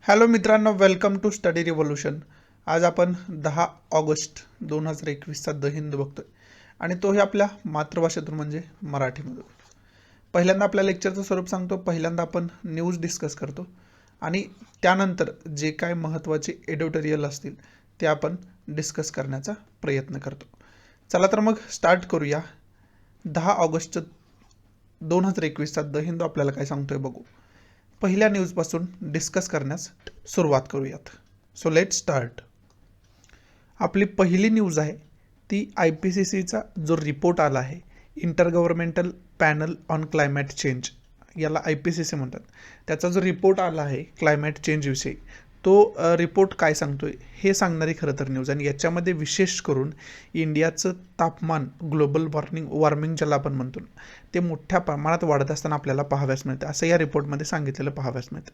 Hello मित्रांनो, welcome to study revolution. आज आपण 10 ऑगस्ट 2021चा द हिंद बघतोय आणि तोही आपल्या मातृभाषेतून म्हणजे मराठीमधून. पहिल्यांदा आपल्या लेक्चरचं स्वरूप सांगतो. पहिल्यांदा आपण न्यूज डिस्कस करतो आणि त्यानंतर जे काय महत्त्वाचे एडिटोरियल असतील ते आपण डिस्कस करण्याचा प्रयत्न करतो. चला तर मग स्टार्ट करूया. 10 ऑगस्ट 2021चा द हिंद आपल्याला काय सांगतोय बघू. पहिल्या न्यूजपासून डिस्कस करण्यास सुरुवात करूयात. So let start. आपली पहिली न्यूज आहे ती IPCCचा जो रिपोर्ट आला आहे, inter governmental panel on climate change, याला IPCC म्हणतात. त्याचा जो रिपोर्ट आला आहे क्लायमेट चेंजविषयी, तो रिपोर्ट काय सांगतोय हे सांगणारी खरं तर न्यूज. आणि याच्यामध्ये विशेष करून इंडियाचं तापमान, ग्लोबल वॉर्मिंग ज्याला आपण म्हणतो, ते मोठ्या प्रमाणात वाढत असताना आपल्याला पाहाव्यास मिळतं, असं या रिपोर्टमध्ये सांगितलेलं पाहाव्यास मिळतं.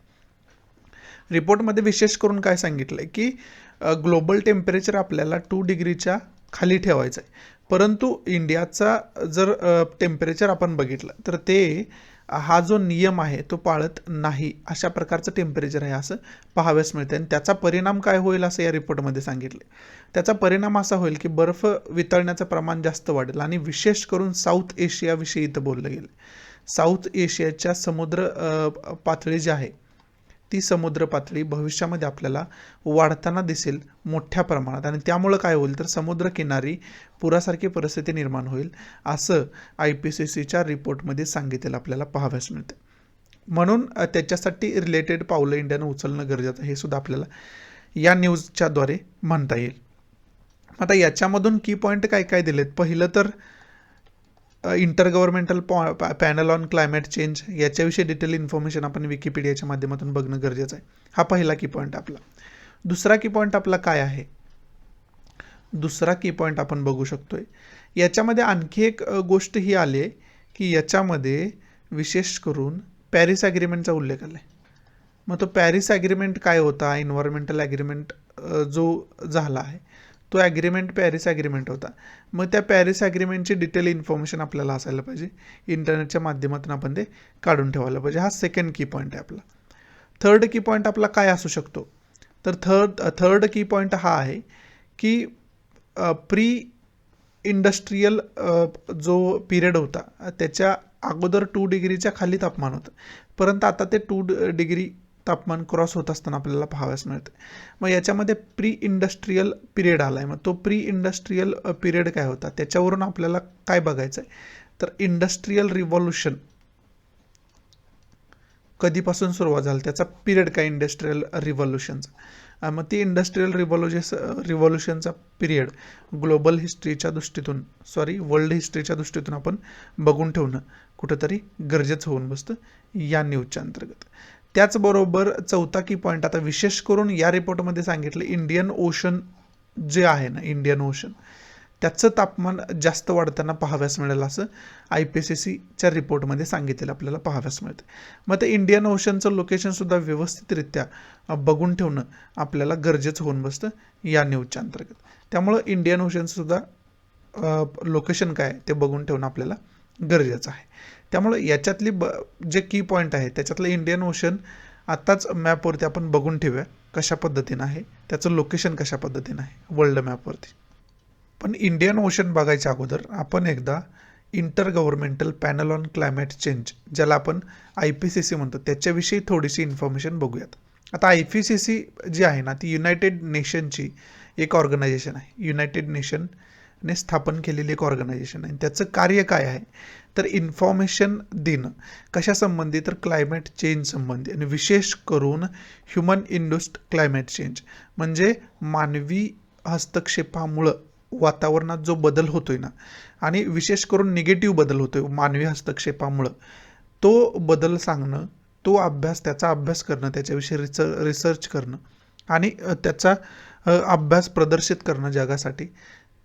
रिपोर्टमध्ये विशेष करून काय सांगितलं आहे की ग्लोबल टेम्परेचर आपल्याला 2 डिग्रीच्या खाली ठेवायचं आहे, परंतु इंडियाचा जर टेम्परेचर आपण बघितलं तर ते हा जो नियम आहे तो पाळत नाही, अशा प्रकारचं टेम्परेचर आहे असं पाहाव्यास मिळतं. आणि त्याचा परिणाम काय होईल असं या रिपोर्टमध्ये सांगितले. त्याचा परिणाम असा होईल की बर्फ वितळण्याचं प्रमाण जास्त वाढेल आणि विशेष करून साऊथ एशियाविषयी इथं बोललं गेलं. साऊथ एशियाच्या समुद्र पातळी जी आहे ती समुद्र पातळी भविष्यामध्ये आपल्याला वाढताना दिसेल मोठ्या प्रमाणात, आणि त्यामुळं काय होईल तर समुद्रकिनारी पुरासारखी परिस्थिती निर्माण होईल, असं IPCCच्या रिपोर्टमध्ये सांगितलेलं आपल्याला पाहाव्यास मिळतं. म्हणून त्याच्यासाठी रिलेटेड पावलं इंडियानं उचलणं गरजेचं आहे, हे सुद्धा आपल्याला या न्यूजच्याद्वारे म्हणता येईल. आता याच्यामधून की पॉईंट काय काय दिलेत. पहिलं तर inter governmental panel on climate change याच्याविषयी डिटेल इन्फॉर्मेशन आपण विकिपीडियाच्या माध्यमातून बघणं गरजेचं आहे. हा पहिला की पॉईंट आपला. दुसरा की पॉईंट आपला काय आहे, दुसरा की पॉईंट आपण बघू शकतोय. याच्यामध्ये आणखी एक गोष्ट ही आली आहे की याच्यामध्ये विशेष करून पॅरिस ॲग्रीमेंटचा उल्लेख आला आहे. मग तो पॅरिस ॲग्रीमेंट काय होता, एन्व्हायरमेंटल ॲग्रीमेंट जो झाला आहे तो ॲग्रीमेंट पॅरिस ॲग्रीमेंट होता. मग त्या पॅरिस ॲग्रीमेंटची डिटेल इन्फॉर्मेशन आपल्याला असायला पाहिजे, इंटरनेटच्या माध्यमातून आपण ते काढून ठेवायला पाहिजे. हा सेकंड की पॉईंट आहे आपला. थर्ड की पॉईंट आपला काय असू शकतो तर थर्ड की पॉईंट हा आहे की प्री इंडस्ट्रीयल जो पिरियड होता त्याच्या अगोदर 2 डिग्रीच्या खाली तापमान होतं, परंतु आता ते 2 डिग्री तापमान क्रॉस होत असताना आपल्याला पाहाव्यास मिळतं. मग याच्यामध्ये प्री इंडस्ट्रीयल पिरियड आला आहे. मग तो प्री इंडस्ट्रीयल पिरियड काय होता त्याच्यावरून आपल्याला काय बघायचं आहे तर इंडस्ट्रीयल रिव्हॉल्युशन कधीपासून सुरुवात झाली, त्याचा पिरियड काय इंडस्ट्रीयल रिव्हॉल्युशनचा. मग ती इंडस्ट्रीयल रिव्हॉल्युशनचा पिरियड ग्लोबल हिस्ट्रीच्या दृष्टीतून वर्ल्ड हिस्ट्रीच्या दृष्टीतून आपण बघून ठेवणं कुठंतरी गरजेचं होऊन बसतं या न्यूजच्या अंतर्गत. त्याचबरोबर चौथा की पॉईंट आता विशेष करून या रिपोर्टमध्ये सांगितलं, इंडियन ओशन जे आहे ना, इंडियन ओशन त्याचं तापमान जास्त वाढताना पाहाव्यास मिळेल असं IPCCच्या रिपोर्टमध्ये सांगितलेलं आपल्याला पाहाव्यास मिळतं. मग ते इंडियन ओशनचं लोकेशनसुद्धा व्यवस्थितरित्या बघून ठेवणं आपल्याला गरजेचं होऊन बसतं या न्यूजच्या अंतर्गत. त्यामुळं इंडियन ओशनसुद्धा लोकेशन काय ते बघून ठेवणं आपल्याला गरजेचं आहे. त्यामुळं याच्यातली जे की पॉईंट आहे त्याच्यातलं इंडियन ओशन आत्ताच मॅपवरती आपण बघून ठेवूया कशा पद्धतीनं आहे, त्याचं लोकेशन कशा पद्धतीनं आहे वर्ल्ड मॅपवरती. पण इंडियन ओशन बघायच्या अगोदर आपण एकदा inter governmental panel on climate change, ज्याला आपण IPCC म्हणतो, त्याच्याविषयी थोडीशी इन्फॉर्मेशन बघूयात. आता IPCC जी आहे ना ती युनायटेड नेशनची एक ऑर्गनायझेशन आहे. युनायटेड नेशनने स्थापन केलेली एक ऑर्गनायझेशन आहे. त्याचं कार्य काय आहे तर इन्फॉर्मेशन देणं कशासंबंधी तर क्लायमेट चेंज संबंधी, आणि विशेष करून ह्युमन इंड्युस्ड क्लायमेट चेंज म्हणजे मानवी हस्तक्षेपामुळं वातावरणात जो बदल होतोय ना, आणि विशेष करून निगेटिव्ह बदल होतोय मानवी हस्तक्षेपामुळं, तो बदल सांगणं, तो अभ्यास, त्याचा अभ्यास करणं, त्याच्याविषयी रिसर्च करणं आणि त्याचा अभ्यास प्रदर्शित करणं जगासाठी,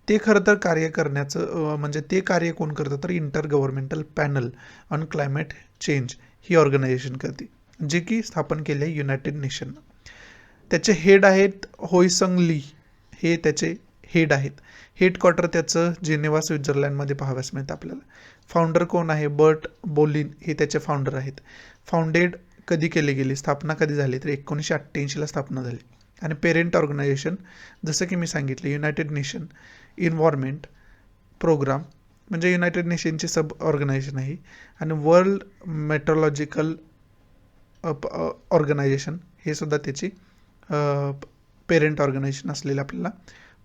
ते खरं तर कार्य करण्याचं म्हणजे ते कार्य कोण करतं तर inter governmental panel on climate change ही ऑर्गनायझेशन करते, जे की स्थापन केले आहे युनायटेड नेशननं. त्याचे हेड आहेत होयसंग ली, हे त्याचे हेड आहेत. हेडक्वार्टर त्याचं जेनेवा स्वित्झर्लंडमध्ये पाहाव्यास मिळतं आपल्याला. फाउंडर कोण आहे, बर्ट बोलिन हे त्याचे फाउंडर आहेत. फाउंडेड कधी केली गेली, स्थापना कधी झाली, तर 1988ला स्थापना झाली. आणि पेरेंट ऑर्गनायझेशन जसं की मी सांगितलं युनायटेड नेशन इन्व्हायरमेंट प्रोग्राम म्हणजे युनायटेड नेशनची सब ऑर्गनायझेशन आहे. आणि वर्ल्ड मेट्रोलॉजिकल ऑर्गनायझेशन हे सुद्धा त्याची पेरेंट ऑर्गनायझेशन असलेले आपल्याला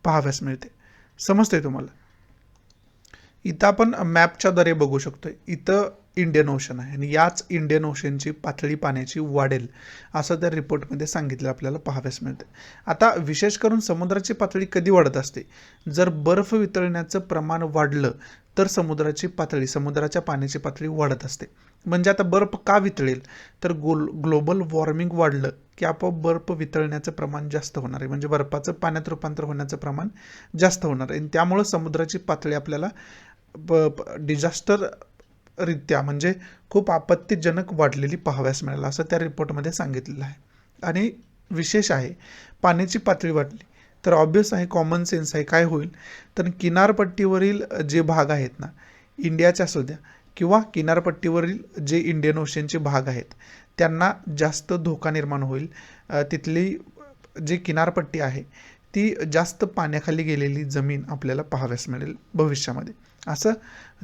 पाहाव्यास मिळते. समजते तुम्हाला? इथं आपण मॅपच्या द्वारे बघू शकतोय. इथं इंडियन ओशन आहे आणि याच इंडियन ओशनची पातळी पाण्याची वाढेल असं त्या रिपोर्टमध्ये सांगितलं आपल्याला पाहाव्यास मिळते. आता विशेष करून समुद्राची पातळी कधी वाढत असते? जर बर्फ वितळण्याचं प्रमाण वाढलं तर समुद्राच्या पाण्याची पातळी वाढत असते. म्हणजे आता बर्फ का वितळेल? तर ग्लोबल वॉर्मिंग वाढलं की आपोआप बर्फ वितळण्याचं प्रमाण जास्त होणार आहे. म्हणजे बर्फाचं पाण्यात रूपांतर होण्याचं प्रमाण जास्त होणार आहे आणि त्यामुळं समुद्राची पातळी आपल्याला डिझास्टर रित्या म्हणजे खूप आपत्तीजनक वाढलेली पाहाव्यास मिळेल असं त्या रिपोर्टमध्ये सांगितलेलं आहे. आणि विशेष आहे पाण्याची पातळी वाढली तर ऑब्वियस आहे, कॉमन सेन्स आहे, काय होईल तर किनारपट्टीवरील जे भाग आहेत ना, इंडियाच्या सुद्धा किंवा किनारपट्टीवरील जे इंडियन ओशनचे भाग आहेत त्यांना जास्त धोका निर्माण होईल. तिथली जी किनारपट्टी आहे ती जास्त पाण्याखाली गेलेली जमीन आपल्याला पाहाव्यास मिळेल भविष्यामध्ये असं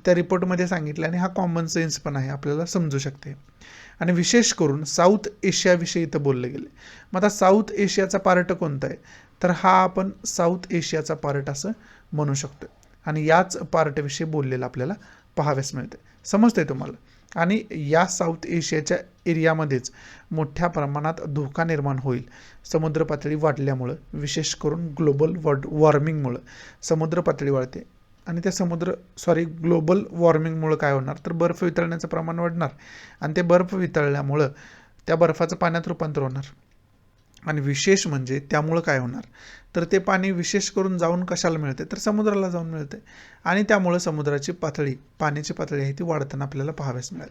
त्या रिपोर्टमध्ये सांगितलं. आणि हा कॉमन सेन्स पण आहे, आपल्याला समजू शकते. आणि विशेष करून साऊथ एशियाविषयी इथं बोललं गेलं. मग आता साऊथ एशियाचा पार्ट कोणता आहे? तर हा आपण साऊथ एशियाचा पार्ट असं म्हणू शकतो आणि याच पार्टविषयी बोललेलं आपल्याला पाहाव्यास मिळते. समजते तुम्हाला? आणि या साऊथ एशियाच्या एरियामध्येच मोठ्या प्रमाणात धोका निर्माण होईल समुद्र पातळी वाढल्यामुळं. विशेष करून ग्लोबल वॉर्मिंगमुळं समुद्र पातळी वाढते आणि ग्लोबल वॉर्मिंगमुळं काय होणार तर बर्फ वितळण्याचं प्रमाण वाढणार आणि ते बर्फ वितळल्यामुळं त्या बर्फाचं पाण्यात रूपांतर होणार. आणि विशेष म्हणजे त्यामुळं काय होणार तर ते पाणी विशेष करून जाऊन कशाला मिळते तर समुद्राला जाऊन मिळते आणि त्यामुळं समुद्राची पाण्याची पातळी आहे ती वाढताना आपल्याला पाहाव्यास मिळेल.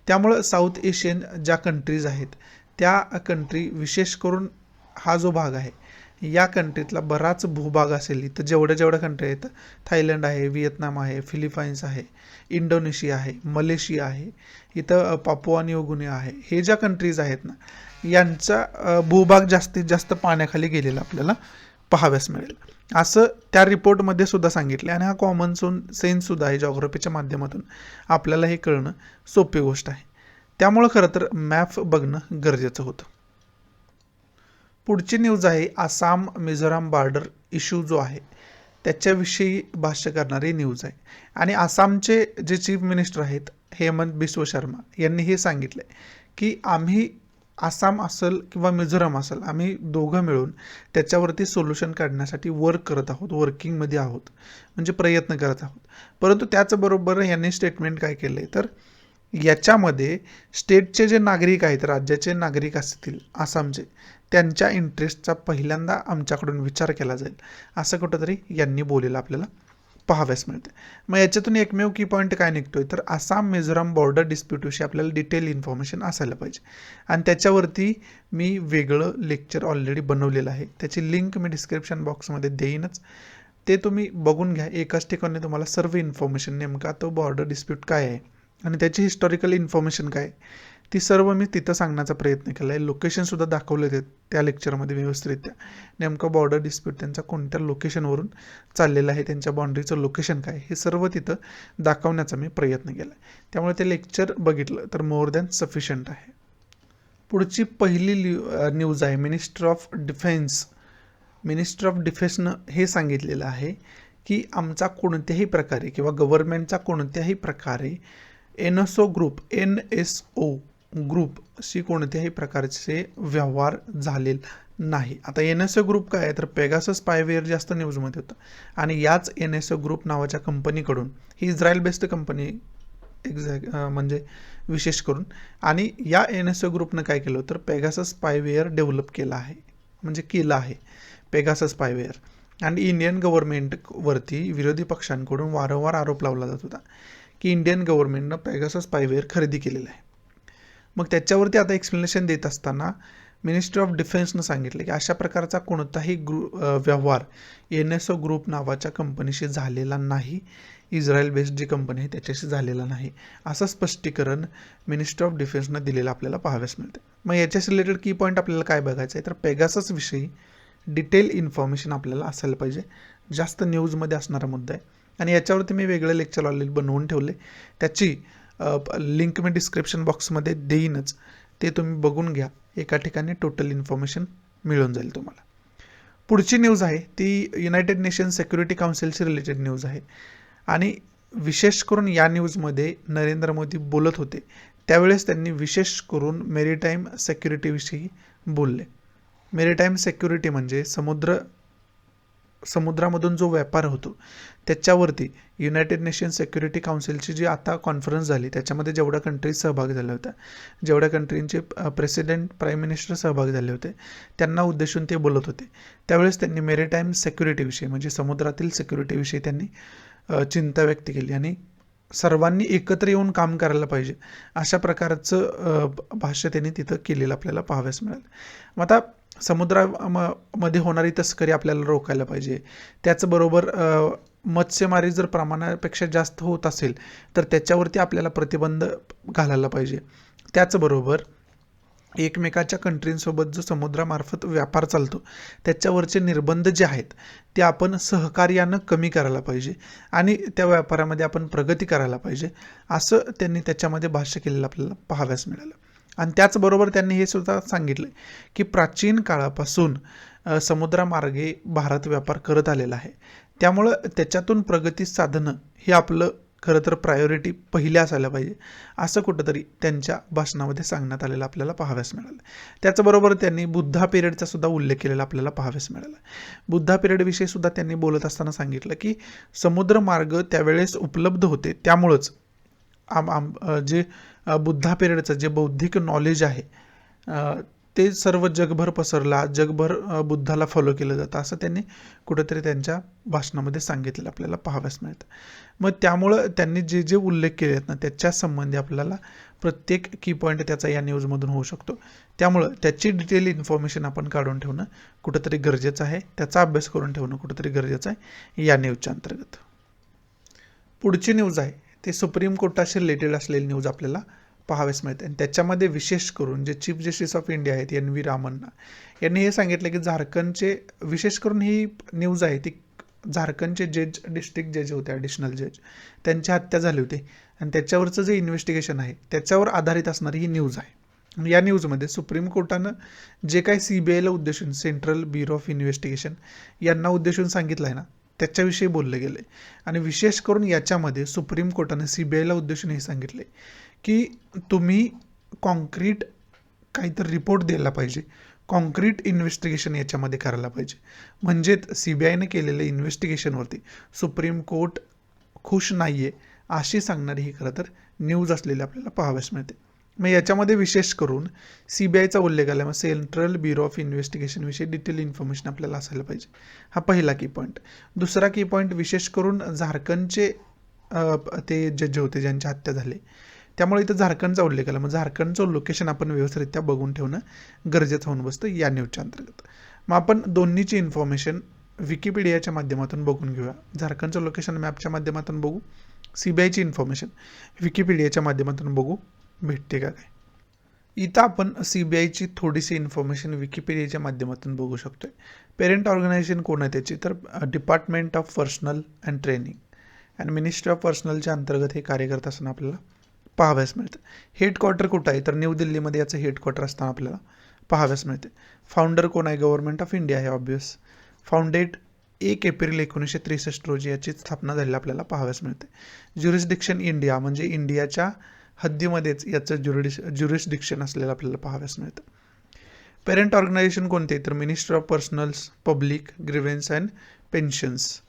त्यामुळं साऊथ एशियन ज्या कंट्रीज आहेत त्या कंट्री विशेष करून हा जो भाग आहे या कंट्रीतला बराच भूभाग असेल. इथं जेवढ्या कंट्री आहेत, थायलंड आहे, व्हिएतनाम आहे, फिलिपाईन्स आहे, इंडोनेशिया आहे, मलेशिया आहे, इथं पापुआ न्यू गिनी आहे. हे ज्या कंट्रीज आहेत ना यांचा भूभाग जास्तीत जास्त पाण्याखाली गेलेला आपल्याला पाहाव्यास मिळेल असं त्या रिपोर्टमध्ये सुद्धा सांगितले. आणि हा कॉमन सेन्स सुद्धा आहे, जॉग्राफीच्या माध्यमातून आपल्याला हे कळणं सोपी गोष्ट आहे. त्यामुळं खरं तर मॅप बघणं गरजेचं होतं. पुढची न्यूज आहे आसाम मिझोराम बॉर्डर इश्यू जो आहे त्याच्याविषयी भाष्य करणारी न्यूज आहे. आणि आसामचे जे चीफ मिनिस्टर आहेत हेमंत बिस्व शर्मा यांनी हे सांगितलं की आम्ही आसाम असेल किंवा मिझोराम असेल आम्ही दोघं मिळून त्याच्यावरती सोल्युशन काढण्यासाठी वर्किंगमध्ये आहोत म्हणजे प्रयत्न करत आहोत. परंतु त्याचबरोबर यांनी स्टेटमेंट काय केलं आहे तर याच्यामध्ये स्टेटचे जे नागरिक आहेत, राज्याचे नागरिक असतील आसामचे, त्यांच्या इंटरेस्टचा पहिल्यांदा आमच्याकडून विचार केला जाईल असं कुठंतरी यांनी बोललेलं आपल्याला पाहाव्यास मिळते. मग याच्यातून एकमेव की पॉईंट काय निघतोय तर आसाम मिझोराम बॉर्डर डिस्प्यूटविषयी आपल्याला डिटेल इन्फॉर्मेशन असायला पाहिजे. आणि त्याच्यावरती मी वेगळं लेक्चर ऑलरेडी बनवलेलं आहे, त्याची लिंक मी डिस्क्रिप्शन बॉक्समध्ये देईनच. ते तुम्ही बघून घ्या. एकाच ठिकाणी तुम्हाला सर्व इन्फॉर्मेशन नेमका तो बॉर्डर डिस्प्यूट काय आहे आणि त्याची हिस्टॉरिकल इन्फॉर्मेशन काय ती सर्व मी तिथं सांगण्याचा प्रयत्न केला आहे. लोकेशनसुद्धा दाखवले आहेत त्या लेक्चरमध्ये व्यवस्थितरित्या. नेमका बॉर्डर डिस्प्यूट त्यांचा कोणत्या लोकेशनवरून चाललेला आहे, त्यांच्या बाउंड्रीचं लोकेशन काय हे सर्व तिथं दाखवण्याचा मी प्रयत्न केला आहे. त्यामुळे ते लेक्चर बघितलं तर मोर दॅन सफिशियंट आहे. पुढची पहिली न्यूज आहे मिनिस्टर ऑफ डिफेन्सनं हे सांगितलेलं आहे की आमचा कोणत्याही प्रकारे किंवा गव्हर्नमेंटचा कोणत्याही प्रकारे NSO ग्रुपशी कोणत्याही प्रकारचे व्यवहार झालेला नाही. आता NSO ग्रुप काय आहे तर पेगासस स्पायवेअर जास्त न्यूजमध्ये होतं आणि याच NSO ग्रुप नावाच्या कंपनीकडून, ही इस्रायल बेस्ड कंपनी म्हणजे विशेष करून, आणि या NSO ग्रुपनं काय केलं तर पेगासस स्पायवेअर डेव्हलप केलं आहे पेगासस स्पायवेअर. आणि इंडियन गव्हर्नमेंटवरती विरोधी पक्षांकडून वारंवार आरोप लावला जात होता की इंडियन गव्हर्नमेंटनं पेगासस स्पायवेअर खरेदी केलेलं आहे. मग त्याच्यावरती आता एक्सप्लेनेशन देत असताना मिनिस्ट्री ऑफ डिफेन्सनं सांगितलं की अशा प्रकारचा कोणताही व्यवहार NSO ग्रुप नावाच्या कंपनीशी झालेला नाही, इस्रायल बेस्ड जी कंपनी आहे त्याच्याशी झालेला नाही, असं स्पष्टीकरण मिनिस्ट्री ऑफ डिफेन्सनं दिलेलं आपल्याला पाहाव्यास मिळते. मग याच्याशी रिलेटेड की पॉईंट आपल्याला काय बघायचं आहे तर पेगासस विषयी डिटेल इन्फॉर्मेशन आपल्याला असायला पाहिजे. जास्त न्यूजमध्ये असणारा मुद्दा आहे आणि याच्यावरती मी वेगळं लेक्चर ऑलरेडी बनवून ठेवले, त्याची लिंक मी डिस्क्रिप्शन बॉक्समध्ये देईनच, ते तुम्ही बघून घ्या. एका ठिकाणी टोटल इन्फॉर्मेशन मिळून जाईल तुम्हाला. पुढची न्यूज आहे ती युनायटेड नेशन सिक्युरिटी काउन्सिलशी रिलेटेड न्यूज आहे आणि विशेष करून या न्यूजमध्ये नरेंद्र मोदी बोलत होते त्यावेळेस त्यांनी विशेष करून मेरीटाईम सिक्युरिटीविषयी बोलले. मेरीटाईम सिक्युरिटी म्हणजे समुद्रामधून जो व्यापार होतो त्याच्यावरती युनायटेड नेशन सिक्युरिटी काउन्सिलची जी आता कॉन्फरन्स झाली त्याच्यामध्ये जेवढ्या कंट्रीज सहभागी झाल्या होत्या, जेवढ्या कंट्रींचे प्रेसिडेंट प्राईम मिनिस्टर सहभागी झाले होते त्यांना उद्देशून ते बोलत होते. त्यावेळेस त्यांनी मेरीटाईम सिक्युरिटीविषयी म्हणजे समुद्रातील सिक्युरिटीविषयी त्यांनी चिंता व्यक्त केली आणि सर्वांनी एकत्र येऊन काम करायला पाहिजे अशा प्रकारचं भाष्य त्यांनी तिथं केलेलं आपल्याला पाहाव्यास मिळालं. मग आता समुद्रामध्ये होणारी तस्करी आपल्याला रोखायला पाहिजे, त्याचबरोबर मत्स्यमारी जर प्रमाणापेक्षा जास्त होत असेल तर त्याच्यावरती आपल्याला प्रतिबंध घालायला पाहिजे. त्याचबरोबर एकमेकाच्या कंट्रींसोबत जो समुद्रामार्फत व्यापार चालतो त्याच्यावरचे निर्बंध जे आहेत ते आपण सहकार्यानं कमी करायला पाहिजे आणि त्या व्यापारामध्ये आपण प्रगती करायला पाहिजे असं त्यांनी त्याच्यामध्ये भाष्य केलेलं आपल्याला पाहाव्यास मिळालं. आणि त्याचबरोबर त्यांनी हे सुद्धा सांगितलं की प्राचीन काळापासून समुद्रामार्गे भारत व्यापार करत आलेला आहे, त्यामुळं त्याच्यातून प्रगती साधणं हे आपलं खरं तर प्रायोरिटी पहिल्या असायला पाहिजे असं कुठंतरी त्यांच्या भाषणामध्ये सांगण्यात आलेलं आपल्याला पाहाव्यास मिळालं. त्याचबरोबर त्यांनी बुद्धा पिरियडचा सुद्धा उल्लेख केलेला आपल्याला पाहाव्यास मिळाला. बुद्धा पिरियडविषयी सुद्धा त्यांनी बोलत असताना सांगितलं की समुद्रमार्ग त्यावेळेस उपलब्ध होते, त्यामुळंच जे बुद्धा पिरियडचं जे बौद्धिक नॉलेज आहे ते सर्व जगभर पसरला, जगभर बुद्धाला फॉलो केलं जातं असं त्यांनी कुठंतरी त्यांच्या भाषणामध्ये सांगितलेलं आपल्याला पाहाव्यास मिळतं. मग त्यामुळं त्यांनी जे जे उल्लेख केले आहेत ना त्याच्या संबंधी आपल्याला प्रत्येक की पॉईंट त्याचा या न्यूजमधून होऊ शकतो, त्यामुळं त्याची डिटेल इन्फॉर्मेशन आपण काढून ठेवणं कुठंतरी गरजेचं आहे, त्याचा अभ्यास करून ठेवणं कुठंतरी गरजेचं आहे या न्यूजच्या अंतर्गत. पुढची न्यूज आहे ते सुप्रीम कोर्टाशी रिलेटेड असलेली न्यूज आपल्याला पाहाव्यास मिळते आणि त्याच्यामध्ये विशेष करून जे चीफ जस्टिस ऑफ इंडिया आहेत NV रामन्ना यांनी हे सांगितलं की झारखंडचे, विशेष करून ही न्यूज आहे ती झारखंडचे जज, डिस्ट्रिक्ट जज होते, ॲडिशनल जज, त्यांची हत्या झाली होती आणि त्याच्यावरचं जे इन्व्हेस्टिगेशन आहे त्याच्यावर आधारित असणारी ही न्यूज आहे. या न्यूजमध्ये सुप्रीम कोर्टानं जे काही CBIला उद्देशून, सेंट्रल ब्युरो ऑफ इन्व्हेस्टिगेशन यांना उद्देशून सांगितलं आहे ना त्याच्याविषयी बोलले गेले आणि विशेष करून याच्यामध्ये सुप्रीम कोर्टाने CBIला उद्देशून हे सांगितले की तुम्ही कॉन्क्रीट काहीतरी रिपोर्ट द्यायला पाहिजे, कॉन्क्रीट इन्व्हेस्टिगेशन याच्यामध्ये करायला पाहिजे. म्हणजेच CBIने केलेल्या इन्व्हेस्टिगेशनवरती सुप्रीम कोर्ट खुश नाही आहे अशी सांगणारी ही खरं तर न्यूज असलेली आपल्याला पाहाव्यास मिळते. मग याच्यामध्ये विशेष करून CBIचा उल्लेख आला, मग सेंट्रल ब्युरो ऑफ इन्व्हेस्टिगेशनविषयी डिटेल इन्फॉर्मेशन आपल्याला असायला पाहिजे. हा पहिला की पॉईंट. दुसरा की पॉईंट विशेष करून झारखंडचे ते जज होते ज्यांची हत्या झाली, त्यामुळे इथं झारखंडचा उल्लेख आला. मग झारखंडचं लोकेशन आपण व्यवस्थितरित्या बघून ठेवणं गरजेचं होऊन बसतं या न्यूजच्या अंतर्गत. मग आपण दोन्हीची इन्फॉर्मेशन विकिपीडियाच्या माध्यमातून बघून घेऊया. झारखंडचं लोकेशन मॅपच्या माध्यमातून बघू, CBIची इन्फॉर्मेशन विकिपीडियाच्या माध्यमातून बघू भेटते का काय. इथं आपण CBIची थोडीशी इन्फॉर्मेशन विकिपीडियाच्या माध्यमातून बघू शकतोय. पेरेंट ऑर्गनायझेशन कोण आहे त्याची तर department of personnel and training and ministry of पर्सनलच्या अंतर्गत हे कार्य करत असताना आपल्याला पाहाव्यास मिळतं. हेडक्वार्टर कुठं आहे तर न्यू दिल्लीमध्ये याचं हेडक्वार्टर असताना आपल्याला पाहाव्यास मिळते. फाउंडर कोण आहे, गव्हर्नमेंट ऑफ इंडिया आहे ऑब्वियस. फाउंडेड 1 एप्रिल 1963 रोजी याची स्थापना झालेली आपल्याला पाहाव्यास मिळते. ज्युरिस्डिक्शन इंडिया म्हणजे इंडियाच्या हद्दीमध्येच याचं ज्युरिस्डिक्शन असलेलं आपल्याला पाहाव्यास मिळतं. पेरेंट ऑर्गनायझेशन कोणते तर ministry of personnels, public grievances and pensions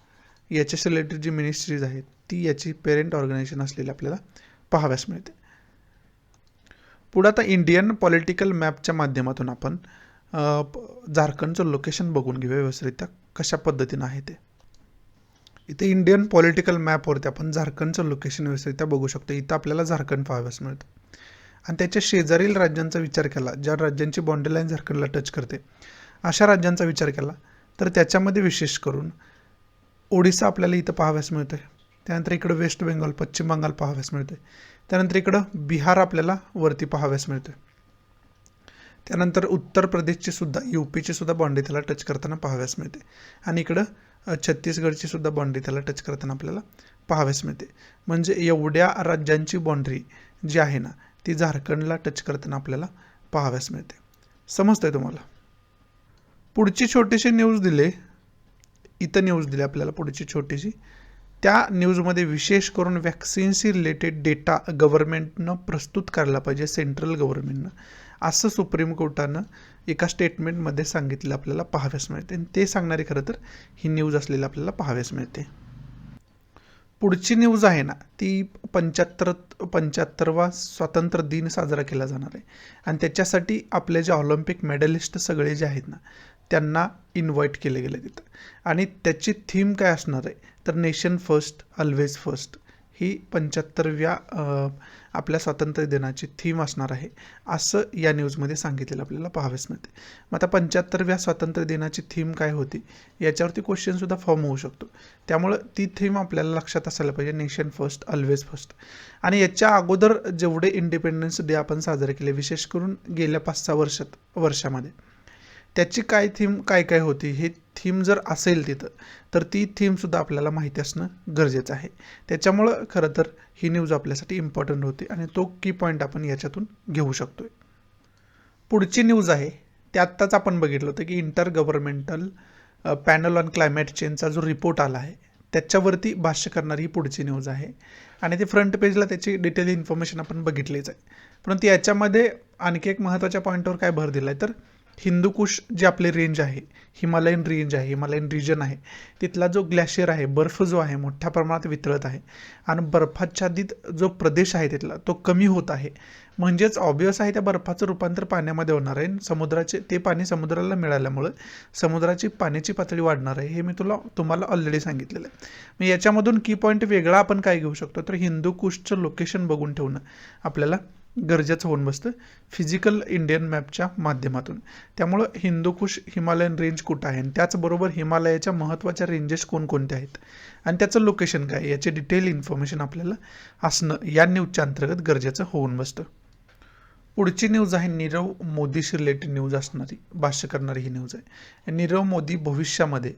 याच्याशी रिलेटेड जी मिनिस्ट्रीज आहेत ती याची पेरेंट ऑर्गनायझेशन असलेली आपल्याला पाहाव्यास मिळते. पुढे आता इंडियन पॉलिटिकल मॅपच्या माध्यमातून आपण झारखंडचं लोकेशन बघून घेऊया व्यवस्थितरित्या कशा पद्धतीनं आहे ते. इथे इंडियन पॉलिटिकल मॅपवरती आपण झारखंडचं लोकेशन व्यवस्थितरित्या बघू शकतो. इथं आपल्याला झारखंड पाहाव्यास मिळतं. आणि त्याच्या शेजारील राज्यांचा विचार केला, ज्या राज्यांची बाउंड्री लाईन झारखंडला टच करते अशा राज्यांचा विचार केला तर त्याच्यामध्ये विशेष करून ओडिसा आपल्याला इथं पाहाव्यास मिळतोय. त्यानंतर इकडं वेस्ट बेंगॉल पश्चिम बंगाल पाहाव्यास मिळतोय. त्यानंतर इकडं बिहार आपल्याला वरती पाहाव्यास मिळतोय. त्यानंतर उत्तर प्रदेशची सुद्धा यूपीची सुद्धा बाउंड्री त्याला टच करताना पाहाव्यास मिळते. आणि इकडं छत्तीसगडची सुद्धा बाउंड्री त्याला टच करताना आपल्याला पाहाव्यास मिळते. म्हणजे एवढ्या राज्यांची बाउंड्री जी आहे ना ती झारखंडला टच करताना आपल्याला पाहाव्यास मिळते. समजतंय तुम्हाला? पुढची छोटीशी न्यूज दिले, इथं न्यूज दिली आपल्याला पुढची छोटीशी. त्या न्यूजमध्ये विशेष करून वॅक्सिनशी रिलेटेड डेटा गव्हर्नमेंटनं प्रस्तुत करायला पाहिजे, सेंट्रल गव्हर्नमेंटनं, असं सुप्रीम कोर्टानं एका स्टेटमेंटमध्ये सांगितलं आपल्याला पाहाव्यास मिळते. आणि ते सांगणारी खरं तर ही न्यूज असलेली आपल्याला पाहाव्यास मिळते. पुढची न्यूज आहे ना ती 75वा स्वातंत्र्य दिन साजरा केला जाणार आहे. आणि त्याच्यासाठी आपले जे ऑलिम्पिक मेडलिस्ट सगळे जे आहेत ना त्यांना इन्व्हाइट केले गेले तिथं. आणि त्याची थीम काय असणार आहे तर नेशन फर्स्ट ऑलवेज फर्स्ट ही 75व्या आपल्या स्वातंत्र्य दिनाची थीम असणार आहे, असं या न्यूजमध्ये सांगितलेलं आपल्याला पाहाव्यास मिळते. मग आता 75व्या स्वातंत्र्य दिनाची थीम काय होती याच्यावरती क्वेश्चनसुद्धा फॉर्म होऊ शकतो. त्यामुळं ती थीम आपल्याला लक्षात असायला पाहिजे, नेशन फर्स्ट ऑलवेज फर्स्ट. आणि याच्या अगोदर जेवढे इंडिपेंडन्स डे आपण साजरे केले विशेष करून गेल्या 5-6 वर्षामध्ये त्याची काय थीम काय काय होती हे थीम जर असेल तिथं तर ती थीमसुद्धा आपल्याला माहिती असणं गरजेचं आहे. त्याच्यामुळं खरं तर ही न्यूज आपल्यासाठी इम्पॉर्टंट होती आणि तो की पॉईंट आपण याच्यातून घेऊ शकतोय. पुढची न्यूज आहे ते आत्ताच आपण बघितलं होतं की inter governmental panel on climate चेंजचा जो रिपोर्ट आला आहे त्याच्यावरती भाष्य करणारी ही पुढची न्यूज आहे. आणि ते फ्रंट पेजला त्याची डिटेल इन्फॉर्मेशन आपण बघितलीच आहे. परंतु याच्यामध्ये आणखी एक महत्त्वाच्या पॉईंटवर काय भर दिला आहे तर हिंदूकुश जे आपले रेंज आहे, हिमालयन रेंज आहे, हिमालयन रिजन आहे, तिथला जो ग्लॅशियर आहे, बर्फ जो आहे मोठ्या प्रमाणात वितळत आहे आणि बर्फाच्छादित जो प्रदेश आहे तिथला तो कमी होत आहे. म्हणजेच ऑब्वियस आहे त्या बर्फाचं रूपांतर पाण्यामध्ये होणार आहे. समुद्राचे ते पाणी समुद्राला मिळाल्यामुळं समुद्राची पाण्याची पातळी वाढणार आहे, हे मी तुम्हाला ऑलरेडी सांगितलेलं आहे. मग याच्यामधून की पॉईंट वेगळा आपण काय घेऊ शकतो तर हिंदूकुशचं लोकेशन बघून ठेवणं आपल्याला गरजेचं होऊन बसतं फिजिकल इंडियन मॅपच्या माध्यमातून. त्यामुळं हिंदूकुश हिमालयन रेंज कुठं आहे आणि त्याचबरोबर हिमालयाच्या महत्त्वाच्या रेंजेस कोणकोणत्या आहेत आणि त्याचं लोकेशन काय याची डिटेल इन्फॉर्मेशन आपल्याला असणं या न्यूजच्या अंतर्गत गरजेचं होऊन बसतं. पुढची न्यूज आहे नीरव मोदीशी रिलेटेड न्यूज असणारी, भाष्य करणारी ही न्यूज आहे. नीरव मोदी भविष्यामध्ये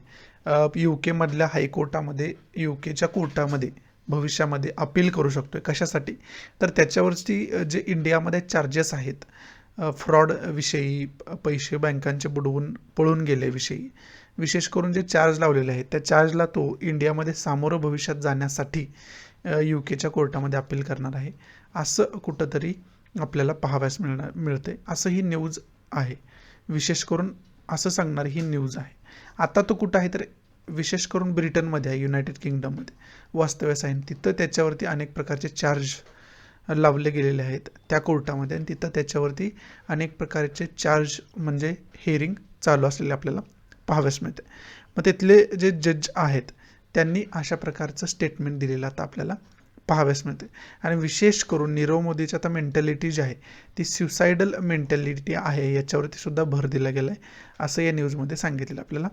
UK हायकोर्टामध्ये UKच्या कोर्टामध्ये भविष्यामध्ये अपील करू शकतोय. कशासाठी तर त्याच्यावरती जे इंडियामध्ये चार्जेस आहेत फ्रॉडविषयी, पैसे बँकांचे बुडवून पळून गेल्याविषयी विशेष करून जे चार्ज लावलेले आहेत त्या चार्जला तो इंडियामध्ये सामोरं भविष्यात जाण्यासाठी UKच्या कोर्टामध्ये अपील करणार आहे, असं कुठंतरी आपल्याला पाहाव्यास मिळते. असं ही न्यूज आहे. विशेष करून असं सांगणारी ही न्यूज आहे. आता तो कुठं आहे तर विशेष करून ब्रिटनमध्ये आहे, युनायटेड किंगडममध्ये वास्तव्यास आहे. तिथं त्याच्यावरती अनेक प्रकारचे चार्ज लावले गेलेले आहेत त्या कोर्टामध्ये आणि तिथं त्याच्यावरती अनेक प्रकारचे चार्ज म्हणजे हिअरिंग चालू असलेले आपल्याला पाहाव्यास मिळते. मग तिथले जे जज आहेत त्यांनी अशा प्रकारचं स्टेटमेंट दिलेलं आता आपल्याला पाहाव्यास मिळते. आणि विशेष करून नीरव मोदीची आता मेंटॅलिटी जी आहे ती सुसायडल मेंटॅलिटी आहे याच्यावरती सुद्धा भर दिला गेला आहे, असं या न्यूजमध्ये सांगितलेलं आपल्याला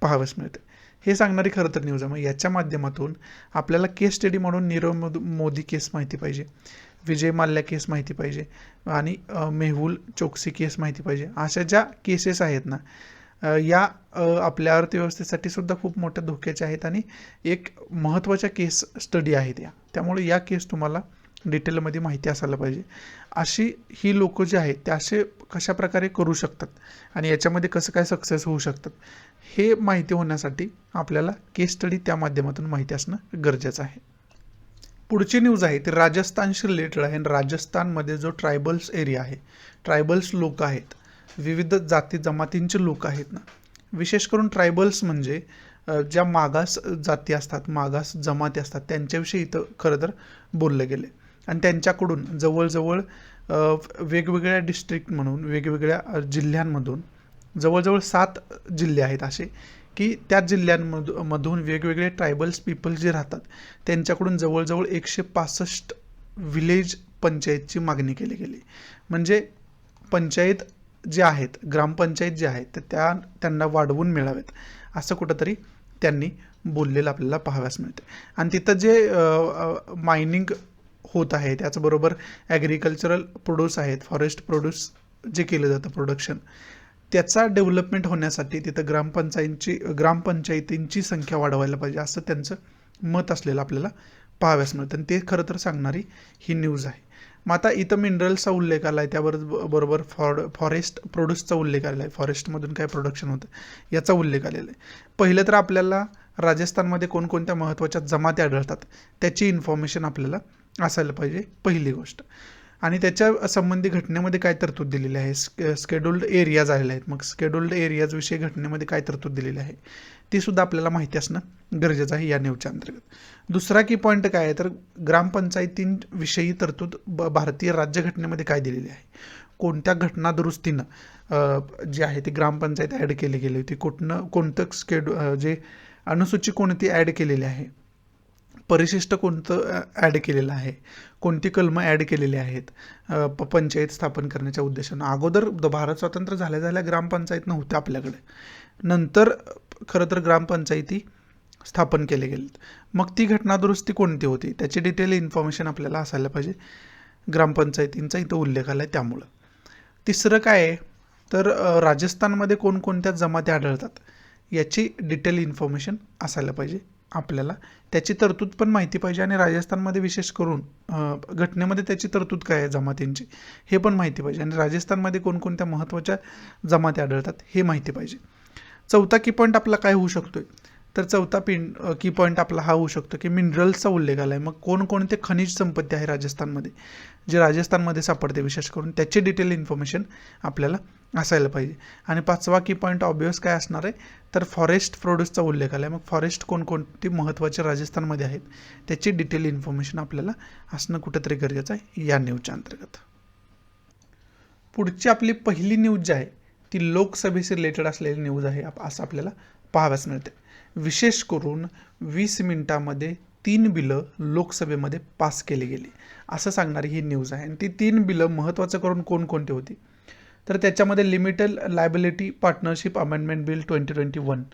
पाहाव्यास मिळते. हे सांगणारी खरं तर न्यूज आहे. मग याच्या माध्यमातून आपल्याला केस स्टडी म्हणून नीरव मोदी केस माहिती पाहिजे, विजय माल्या केस माहिती पाहिजे आणि मेहुल चोक्सी केस माहिती पाहिजे. अशा ज्या केसेस आहेत ना या आपल्या अर्थव्यवस्थेसाठी सुद्धा खूप मोठ्या धोक्याच्या आहेत आणि एक महत्त्वाच्या केस स्टडी आहेत या. त्यामुळे या केस तुम्हाला डिटेलमध्ये माहिती असायला पाहिजे. अशी ही लोक जे आहेत ते असे कशा प्रकारे करू शकतात आणि याच्यामध्ये कसं काय सक्सेस होऊ शकतात हे माहिती होण्यासाठी आपल्याला केस स्टडी त्या माध्यमातून माहिती असणं गरजेचं आहे. पुढची न्यूज आहे ती राजस्थानशी रिलेटेड आहे. राजस्थानमध्ये जो ट्रायबल्स एरिया आहे, ट्रायबल्स लोक आहेत, विविध जाती जमातींचे लोक आहेत ना, विशेष करून ट्रायबल्स म्हणजे ज्या मागास जाती असतात, मागास जमाती असतात त्यांच्याविषयी इथं खरं तर बोललं गेले. आणि त्यांच्याकडून जवळजवळ वेगवेगळ्या डिस्ट्रिक्ट म्हणून वेगवेगळ्या जिल्ह्यांमधून जवळजवळ 7 जिल्हे आहेत असे की त्या जिल्ह्यांमधून वेगवेगळे ट्रायबल्स पीपल जे राहतात त्यांच्याकडून जवळजवळ 165 विलेज पंचायतची मागणी केली गेली. म्हणजे पंचायत जे आहेत, ग्रामपंचायत जे आहेत, तर त्यांना वाढवून मिळावेत असं कुठंतरी त्यांनी बोललेलं आपल्याला पाहाव्यास मिळते. आणि तिथं जे मायनिंग होत आहे, त्याचबरोबर ॲग्रिकल्चरल प्रोड्यूस आहेत, फॉरेस्ट प्रोड्यूस जे केलं जातं प्रोडक्शन, त्याचा डेव्हलपमेंट होण्यासाठी तिथं ग्रामपंचायतींची संख्या वाढवायला पाहिजे असं त्यांचं मत असलेलं आपल्याला पाहाव्यास मिळतं. आणि ते खरं तर सांगणारी ही न्यूज आहे. मग आता इथं मिनरल्सचा उल्लेख आला आहे, त्याबरोबर फॉरेस्ट प्रोड्यूसचा उल्लेख आलेला आहे, फॉरेस्टमधून काय प्रोडक्शन होतं याचा उल्लेख आलेला आहे. पहिलं तर आपल्याला राजस्थानमध्ये कोणकोणत्या महत्त्वाच्या जमाती आढळतात त्याची इन्फॉर्मेशन आपल्याला असायला पाहिजे, पहिली गोष्ट. आणि त्याच्या संबंधी घटनेमध्ये काय तरतूद दिलेली आहे, स्केड्युल्ड एरियाज आलेले आहेत. मग स्केड्युल्ड एरियाजविषयी घटनेमध्ये काय तरतूद दिलेली आहे ती सुद्धा आपल्याला माहिती असणं गरजेचं आहे या न्यूजच्या अंतर्गत. दुसरा की पॉईंट काय आहे तर ग्रामपंचायतींविषयी तरतूद भारतीय राज्यघटनेमध्ये काय दिलेली आहे, कोणत्या घटना दुरुस्तीनं जी आहे ती ग्रामपंचायत ॲड केली गेली होती, कोणतं जे अनुसूची कोणती ॲड केलेली आहे, परिशिष्ट कोणतं ॲड केलेलं आहे, कोणती कलमं ॲड केलेली आहेत पंचायत स्थापन करण्याच्या उद्देशानं. अगोदर भारत स्वतंत्र झाल्या ग्रामपंचायत नव्हत्या आपल्याकडे, नंतर खरं तर ग्रामपंचायती स्थापन केले गेलेत. मग ती घटना दुरुस्ती कोणती होती त्याची डिटेल इन्फॉर्मेशन आपल्याला असायला पाहिजे, ग्रामपंचायतींचा इथं उल्लेख आला आहे त्यामुळं. तिसरं काय आहे तर राजस्थानमध्ये कोणकोणत्या जमाती आढळतात याची डिटेल इन्फॉर्मेशन असायला पाहिजे आपल्याला, त्याची तरतूद पण माहिती पाहिजे. आणि राजस्थानमध्ये विशेष करून घटनेमध्ये त्याची तरतूद काय आहे जमातींची हे पण माहिती पाहिजे. आणि राजस्थानमध्ये कोणकोणत्या महत्त्वाच्या जमाती आढळतात हे माहिती पाहिजे. चौथा की पॉईंट आपला काय होऊ शकतोय तर चौथा की पॉईंट आपला हा होऊ शकतो की मिनरल्सचा उल्लेख आला आहे. मग कोणकोणते खनिज संपत्ती आहे राजस्थानमध्ये जे राजस्थानमध्ये सापडते विशेष करून त्याची डिटेल इन्फॉर्मेशन आपल्याला असायला पाहिजे. आणि पाचवा की पॉईंट ऑब्वियस काय असणार आहे तर फॉरेस्ट प्रोड्यूसचा उल्लेख आला आहे. मग फॉरेस्ट कोणकोणती महत्त्वाचे राजस्थानमध्ये आहेत त्याची डिटेल इन्फॉर्मेशन आपल्याला असणं कुठंतरी गरजेचं आहे या न्यूजच्या अंतर्गत. पुढची आपली पहिली न्यूज जी आहे ती लोकसभेशी रिलेटेड असलेली न्यूज आहे असं आपल्याला पाहाव्यास मिळते. विशेष करून 20 मिनिटामध्ये 3 बिलं लोकसभेमध्ये पास केली गेली असं सांगणारी ही न्यूज आहे. आणि ती 3 बिलं महत्त्वाचं करून कोणकोणती होती तर त्याच्यामध्ये limited liability partnership amendment bill 2021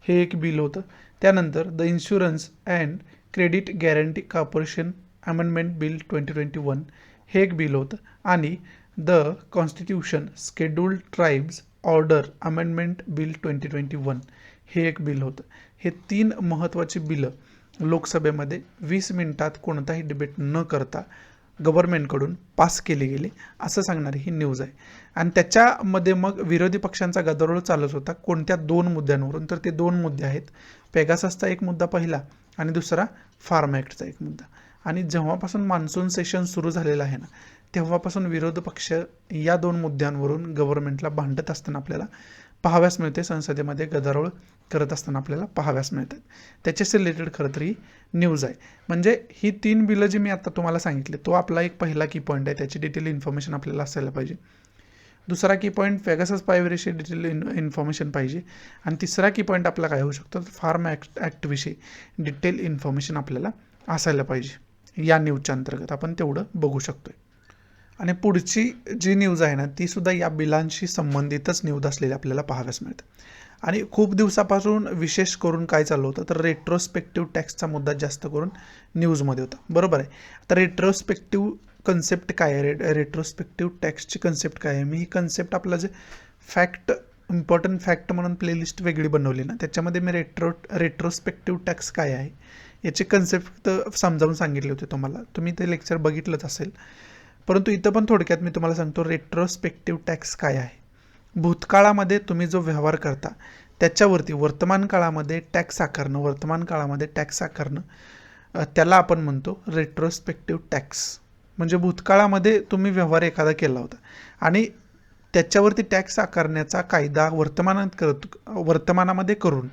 हे एक बिल होतं. त्यानंतर the insurance and credit guarantee corporation amendment bill 2021 हे एक बिल होतं. आणि the constitution scheduled tribes order amendment bill 2021 हे एक बिल होतं. हे 3 महत्त्वाची बिलं लोकसभेमध्ये 20 मिनिटात कोणताही डिबेट न करता गव्हर्नमेंटकडून पास केली गेली असं सांगणारी ही न्यूज आहे. आणि त्याच्यामध्ये मग विरोधी पक्षांचा गदारोळ चालत होता कोणत्या 2 मुद्द्यांवरून तर ते 2 मुद्दे आहेत, पेगाससचा एक मुद्दा पहिला आणि दुसरा फार्म ॲक्टचा एक मुद्दा. आणि जेव्हापासून मान्सून सेशन सुरू झालेलं आहे ना तेव्हापासून विरोधी पक्ष या 2 मुद्द्यांवरून गव्हर्नमेंटला भांडत असताना आपल्याला पाहाव्यास मिळते, संसदेमध्ये गदारोळ करत असताना आपल्याला पाहाव्यास मिळतात. त्याच्याशी रिलेटेड खरं तर ही न्यूज आहे. म्हणजे ही 3 बिलं जी मी आता तुम्हाला सांगितले तो आपला एक पहिला की पॉईंट आहे, त्याची डिटेल इन्फॉर्मेशन आपल्याला असायला पाहिजे. दुसरा की पॉईंट पेगासस पायवरीशी डिटेल इन्फॉर्मेशन पाहिजे. आणि तिसरा की पॉईंट आपला काय होऊ शकतो फार्म ॲक्टविषयी डिटेल इन्फॉर्मेशन आपल्याला असायला पाहिजे. या न्यूजच्या अंतर्गत आपण तेवढं बघू शकतोय. आणि पुढची जी न्यूज आहे ना ती सुद्धा या बिलांशी संबंधितच न्यूज असलेली आपल्याला पाहाव्यास मिळते. आणि खूप दिवसापासून विशेष करून काय चाललं होतं तर रेट्रोस्पेक्टिव्ह टॅक्सचा मुद्दा जास्त करून न्यूजमध्ये होता, बरोबर आहे. आता रेट्रोस्पेक्टिव्ह कन्सेप्ट काय आहे, रेट्रोस्पेक्टिव्ह टॅक्सची कन्सेप्ट काय आहे, मी ही कन्सेप्ट आपलं जे इम्पॉर्टंट फॅक्ट म्हणून प्लेलिस्ट वेगळी बनवली ना त्याच्यामध्ये मी रेट्रोस्पेक्टिव्ह टॅक्स काय आहे याचे कन्सेप्ट समजावून सांगितले होते तुम्हाला, तुम्ही ते लेक्चर बघितलंच असेल. परंतु इथं पण थोडक्यात मी तुम्हाला सांगतो रेट्रोस्पेक्टिव्ह टॅक्स काय आहे. भूतकाळामध्ये तुम्ही जो व्यवहार करता त्याच्यावरती वर्तमान काळामध्ये टॅक्स आकारणं त्याला आपण म्हणतो रेट्रोस्पेक्टिव्ह टॅक्स. म्हणजे भूतकाळामध्ये तुम्ही व्यवहार एखादा केला होता आणि त्याच्यावरती टॅक्स आकारण्याचा कायदा वर्तमानामध्ये करून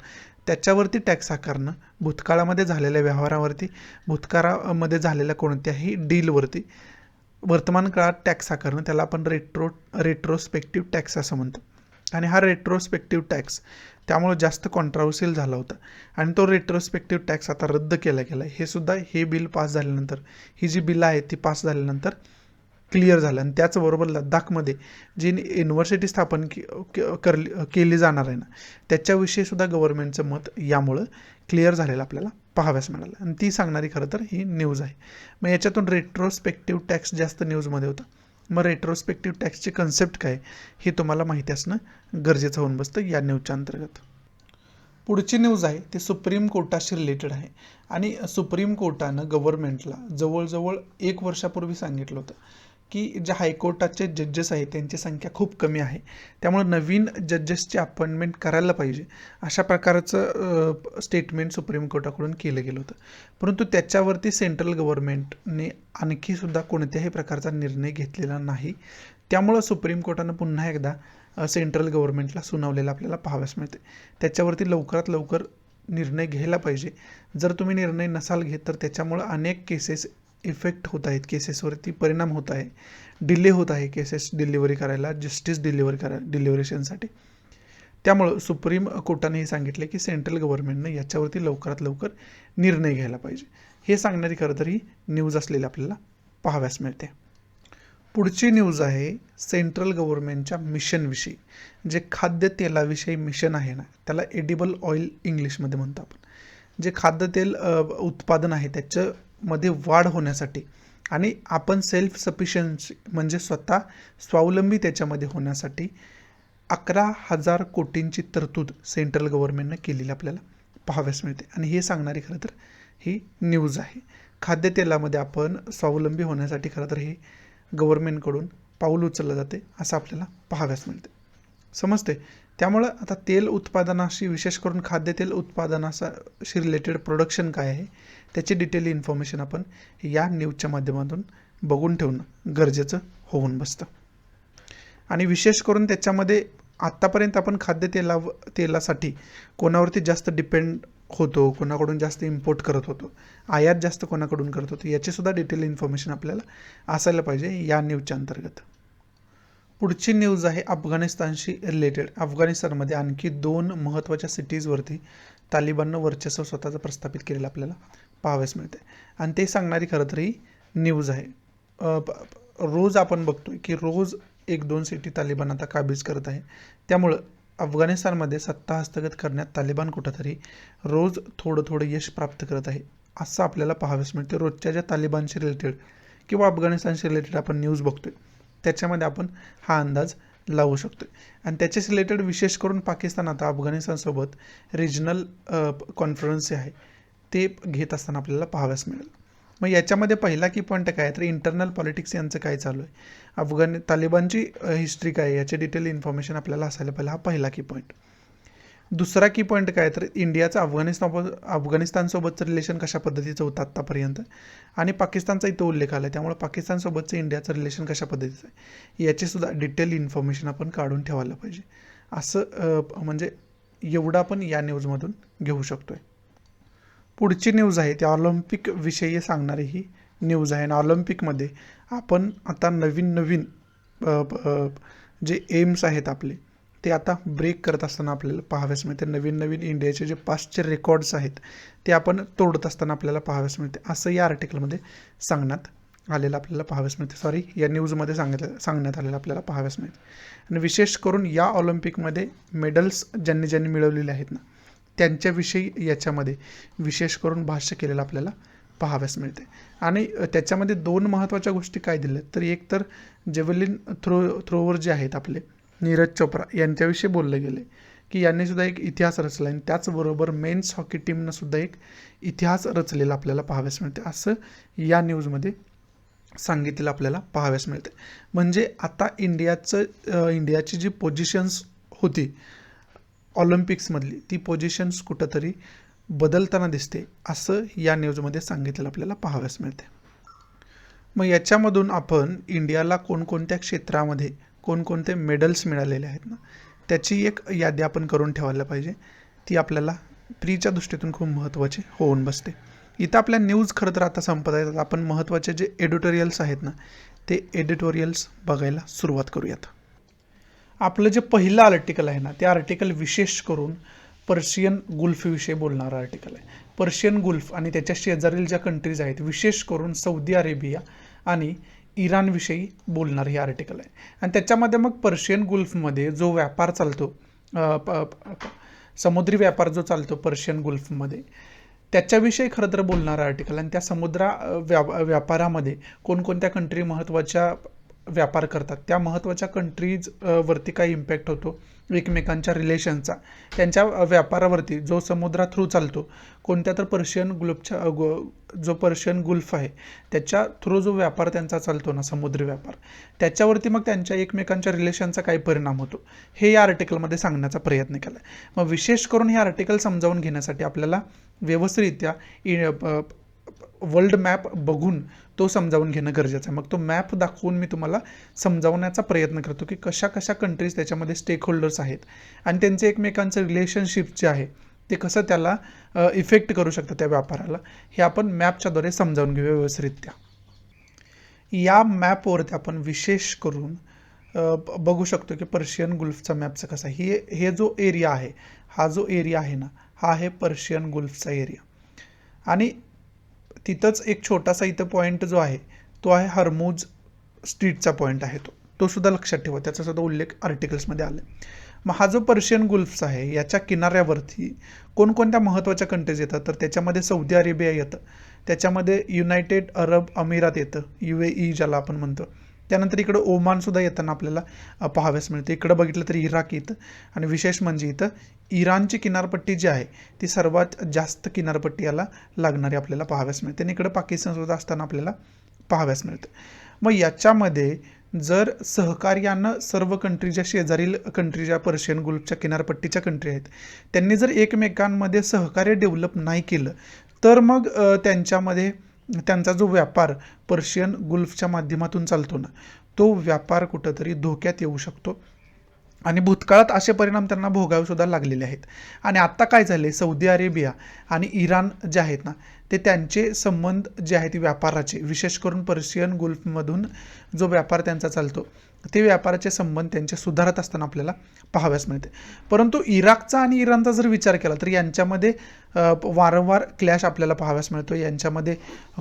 त्याच्यावरती टॅक्स आकारणं, भूतकाळामध्ये झालेल्या व्यवहारावरती, भूतकाळामध्ये झालेल्या कोणत्याही डीलवरती वर्तमान काळात टॅक्स आकारणं त्याला आपण रेट्रोस्पेक्टिव्ह टॅक्स असं म्हणतो. आणि हा रेट्रोस्पेक्टिव्ह टॅक्स त्यामुळे जास्त कॉन्ट्रावर्शियल झाला होता आणि तो रेट्रोस्पेक्टिव्ह टॅक्स आता रद्द केला गेला. हे सुद्धा हे बिल पास झाल्यानंतर, ही जी बिलं आहेत ती पास झाल्यानंतर क्लिअर झालं आणि त्याचबरोबर लडाखमध्ये जी युनिव्हर्सिटी स्थापन केली जाणार आहे ना, त्याच्याविषयी सुद्धा गव्हर्नमेंटचं मत यामुळं क्लिअर झालेलं आपल्याला पाहाव्यास मिळालं आणि ती सांगणारी खरं तर ही न्यूज आहे. मग याच्यातून रेट्रोस्पेक्टिव्ह टॅक्स जास्त न्यूजमध्ये होता. मग रेट्रोस्पेक्टिव्ह टॅक्सची कन्सेप्ट काय हे तुम्हाला माहिती असणं गरजेचं होऊन बसतं या न्यूजच्या अंतर्गत. पुढची न्यूज आहे ते सुप्रीम कोर्टाशी रिलेटेड आहे आणि सुप्रीम कोर्टानं गव्हर्नमेंटला जवळजवळ 1 वर्षापूर्वी सांगितलं होतं की जे हायकोर्टाचे जजेस आहेत त्यांची संख्या खूप कमी आहे, त्यामुळे नवीन जजेसची अपॉइंटमेंट करायला पाहिजे अशा प्रकारचं स्टेटमेंट सुप्रीम कोर्टाकडून केलं गेलं होतं. परंतु त्याच्यावरती सेंट्रल गव्हर्नमेंटने आणखीसुद्धा कोणत्याही प्रकारचा निर्णय घेतलेला नाही. त्यामुळं सुप्रीम कोर्टानं पुन्हा एकदा सेंट्रल गव्हर्नमेंटला सुनावलेलं आपल्याला पाहाव्यास मिळते. त्याच्यावरती लवकरात लवकर निर्णय घ्यायला पाहिजे. जर तुम्ही निर्णय नसाल घेत तर त्याच्यामुळं अनेक केसेस इफेक्ट होत आहेत, केसेसवरती परिणाम होत आहे, डिले होत आहे केसेस डिलिव्हरी करायला, जस्टिस डिलिव्हरेशनसाठी. त्यामुळं सुप्रीम कोर्टाने हे सांगितले की सेंट्रल गव्हर्नमेंटनं याच्यावरती लवकरात लवकर निर्णय घ्यायला पाहिजे. हे सांगणारी खरं तर ही न्यूज असलेली आपल्याला पाहाव्यास मिळते. पुढची न्यूज आहे सेंट्रल गव्हर्नमेंटच्या मिशनविषयी. जे खाद्यतेलाविषयी मिशन आहे ना, त्याला एडिबल ऑइल इंग्लिशमध्ये म्हणतो आपण. जे खाद्यतेल उत्पादन आहे त्याच्यामध्ये वाढ होण्यासाठी आणि आपण सेल्फ सफिशियन्सी म्हणजे स्वतः स्वावलंबी त्याच्यामध्ये होण्यासाठी 11,000 कोटींची तरतूद सेंट्रल गव्हर्नमेंटनं केलेली आपल्याला पाहाव्यास मिळते आणि हे सांगणारी खरं तर ही न्यूज आहे. खाद्यतेलामध्ये आपण स्वावलंबी होण्यासाठी खरं तर हे गव्हर्नमेंटकडून पाऊल उचललं जाते असं आपल्याला पाहाव्यास मिळते. समजते. त्यामुळं आता तेल उत्पादनाशी विशेष करून खाद्यतेल उत्पादनाशी रिलेटेड प्रोडक्शन काय आहे त्याची डिटेल इन्फॉर्मेशन आपण या न्यूजच्या माध्यमातून बघून ठेवणं गरजेचं होऊन बसतं. आणि विशेष करून त्याच्यामध्ये आत्तापर्यंत आपण तेलासाठी कोणावरती जास्त डिपेंड होतो, कोणाकडून जास्त इम्पोर्ट करत होतो, आयात जास्त कोणाकडून करत होतो, याचीसुद्धा डिटेल इन्फॉर्मेशन आपल्याला असायला पाहिजे या न्यूजच्या अंतर्गत. पुढची न्यूज आहे अफगाणिस्तानशी रिलेटेड. अफगाणिस्तानमध्ये आणखी 2 महत्त्वाच्या सिटीजवरती तालिबाननं वर्चस्व स्वतःचं प्रस्थापित केलेलं आपल्याला पाहाव्यास मिळते आणि ते सांगणारी खरं तर ही न्यूज आहे. रोज आपण बघतोय की रोज 1-2 सिटी तालिबान आता काबीज करत आहे. त्यामुळं अफगाणिस्तानमध्ये सत्ता हस्तगत करण्यात तालिबान कुठंतरी रोज थोडं यश प्राप्त करत आहे असं आपल्याला पाहाव्यास मिळते. रोजच्या ज्या तालिबानशी रिलेटेड किंवा अफगाणिस्तानशी रिलेटेड आपण न्यूज बघतोय त्याच्यामध्ये आपण हा अंदाज लावू शकतो आणि त्याच्याशी रिलेटेड विशेष करून पाकिस्तान आता अफगाणिस्तानसोबत रिजनल कॉन्फरन्स आहे ते घेत असताना आपल्याला पाहाव्यास मिळेल. मग याच्यामध्ये पहिला की पॉईंट काय तर इंटरनल पॉलिटिक्स यांचं काय चालू आहे, तालिबानची हिस्ट्री काय याची डिटेल इन्फॉर्मेशन आपल्याला असायला पाहिजे. हा पहिला की पॉईंट. दुसरा की पॉईंट काय तर इंडियाचं अफगाणिस्तानसोबतचं रिलेशन कशा पद्धतीचं होतं आत्तापर्यंत आणि पाकिस्तानचा इथं उल्लेख आला आहे, त्यामुळे पाकिस्तानसोबतचं इंडियाचं रिलेशन कशा पद्धतीचं आहे याचीसुद्धा डिटेल इन्फॉर्मेशन आपण काढून ठेवायला पाहिजे. असं म्हणजे एवढं आपण या न्यूजमधून घेऊ शकतो आहे. पुढची न्यूज आहे ते ऑलिम्पिक विषयी सांगणारी ही न्यूज आहे आणि ऑलिम्पिकमध्ये आपण आता नवीन जे एम्स आहेत आपले ते आता ब्रेक करत असताना आपल्याला पाहाव्यास मिळते. नवीन इंडियाचे जे पास्टचे रेकॉर्ड्स आहेत ते आपण तोडत असताना आपल्याला पाहाव्यास मिळते असं या आर्टिकलमध्ये सांगण्यात आलेलं आपल्याला पाहाव्यास मिळते. या न्यूजमध्ये सांगण्यात आलेलं आपल्याला पाहाव्यास मिळते. आणि विशेष करून या ऑलिम्पिकमध्ये मेडल्स ज्यांनी मिळवलेले आहेत ना त्यांच्याविषयी याच्यामध्ये विशेष करून भाष्य केलेलं आपल्याला पाहाव्यास मिळते. आणि त्याच्यामध्ये 2 महत्त्वाच्या गोष्टी काय दिल्या तर एक तर जेव्हलिन थ्रोवर जे आहेत आपले नीरज चोप्रा यांच्याविषयी बोललं गेले की यांनीसुद्धा एक इतिहास रचला आणि त्याचबरोबर मेन्स हॉकी टीमनं सुद्धा एक इतिहास रचलेला आपल्याला पाहाव्यास मिळते असं या न्यूजमध्ये सांगितलेलं आपल्याला पाहाव्यास मिळते. म्हणजे आता इंडियाची जी पोझिशन्स होती ऑलिम्पिक्समधली ती पोझिशन्स कुठंतरी बदलताना दिसते असं या न्यूजमध्ये सांगितलेलं आपल्याला पाहाव्यास मिळते. मग याच्यामधून आपण इंडियाला कोणकोणत्या क्षेत्रामध्ये कोणकोणते मेडल्स मिळालेले आहेत ना त्याची एक यादी आपण करून ठेवायला पाहिजे. ती आपल्याला प्रीच्या दृष्टीतून खूप महत्त्वाची होऊन बसते. इथं आपल्या न्यूज खरं तर आता संपत आहेत. आपण महत्त्वाचे जे एडिटोरियल्स आहेत ना ते एडिटोरियल्स बघायला सुरुवात करूयात. आपलं जे पहिलं आर्टिकल आहे ना ते आर्टिकल विशेष करून पर्शियन गुल्फविषयी बोलणारं आर्टिकल आहे. पर्शियन गुल्फ आणि त्याच्या शेजारील ज्या कंट्रीज आहेत विशेष करून सौदी अरेबिया आणि इराणविषयी बोलणार हे आर्टिकल आहे. आणि त्याच्यामध्ये मग पर्शियन गुल्फमध्ये जो व्यापार चालतो, समुद्री व्यापार जो चालतो पर्शियन गुल्फमध्ये, त्याच्याविषयी खरं तर बोलणारं आर्टिकल. आणि त्या व्यापारामध्ये कोणकोणत्या कंट्री महत्त्वाच्या व्यापार करतात, त्या महत्त्वाच्या कंट्रीज वरती काय इम्पॅक्ट होतो एकमेकांच्या रिलेशनचा, त्यांच्या व्यापारावरती जो समुद्रा थ्रू चालतो, कोणत्या तर जो पर्शियन गुल्फ आहे त्याच्या थ्रू जो व्यापार त्यांचा चालतो ना, समुद्री व्यापार, त्याच्यावरती मग त्यांच्या एकमेकांच्या रिलेशनचा काय परिणाम होतो हे या आर्टिकलमध्ये सांगण्याचा प्रयत्न केला आहे. मग विशेष करून हे आर्टिकल समजावून घेण्यासाठी आपल्याला व्यवस्थितरित्या वर्ल्ड मॅप बघून तो समजावून घेणं गरजेचं आहे. मग तो मॅप दाखवून मी तुम्हाला समजावण्याचा प्रयत्न करतो की कशा कशा कंट्रीज त्याच्यामध्ये स्टेक होल्डर्स आहेत आणि त्यांचे एकमेकांचं रिलेशनशिप जे आहे ते कसं त्याला इफेक्ट करू शकतं त्या व्यापाराला, हे आपण मॅपच्याद्वारे समजावून घेऊया व्यवस्थितरित्या. या मॅपवरती आपण विशेष करून बघू शकतो की पर्शियन गुल्फचा मॅपचा कसा हे जो एरिया आहे, हा जो एरिया आहे ना, हा आहे पर्शियन गुल्फचा एरिया. आणि तिथंच एक छोटासा इथं पॉईंट जो आहे तो आहे हर्मुज स्ट्रीटचा पॉईंट आहे, तो सुद्धा लक्षात ठेवा, त्याचा सुद्धा उल्लेख आर्टिकल्समध्ये आला. मग हा जो पर्शियन गुल्फ्स आहे याच्या किनाऱ्यावरती कोणकोणत्या महत्त्वाच्या कंट्रीज येतात, तर त्याच्यामध्ये सौदी अरेबिया येतं, त्याच्यामध्ये युनायटेड अरब अमिरात येतं, UAE ज्याला आपण म्हणतो, त्यानंतर इकडं ओमानसुद्धा येताना आपल्याला पाहाव्यास मिळते. इकडं बघितलं तर इराक येतं आणि विशेष म्हणजे इथं इराणची किनारपट्टी जी आहे ती सर्वात जास्त किनारपट्टी याला लागणारी आपल्याला पाहाव्यास मिळते आणि इकडं पाकिस्तानसुद्धा असताना आपल्याला पाहाव्यास मिळतं. मग याच्यामध्ये जर सहकार्यानं सर्व कंट्री ज्या शेजारील कंट्री ज्या पर्शियन गुल्फच्या किनारपट्टीच्या कंट्री आहेत त्यांनी जर एकमेकांमध्ये सहकार्य डेव्हलप नाही केलं तर मग त्यांच्यामध्ये त्यांचा जो व्यापार पर्शियन गुल्फच्या माध्यमातून चालतो ना, तो व्यापार कुठंतरी धोक्यात येऊ शकतो आणि भूतकाळात असे परिणाम त्यांना भोगावे सुद्धा लागलेले आहेत. आणि आत्ता काय झाले, सौदी अरेबिया आणि इराण जे आहेत ना, ते त्यांचे संबंध जे आहेत व्यापाराचे, विशेष करून पर्शियन गुल्फमधून जो व्यापार त्यांचा चालतो ते व्यापाराचे संबंध त्यांचे सुधारत असताना आपल्याला पाहाव्यास मिळते. परंतु इराकचा आणि इराणचा जर विचार केला तर यांच्यामध्ये वारंवार क्लॅश आपल्याला पाहाव्यास मिळतो, यांच्यामध्ये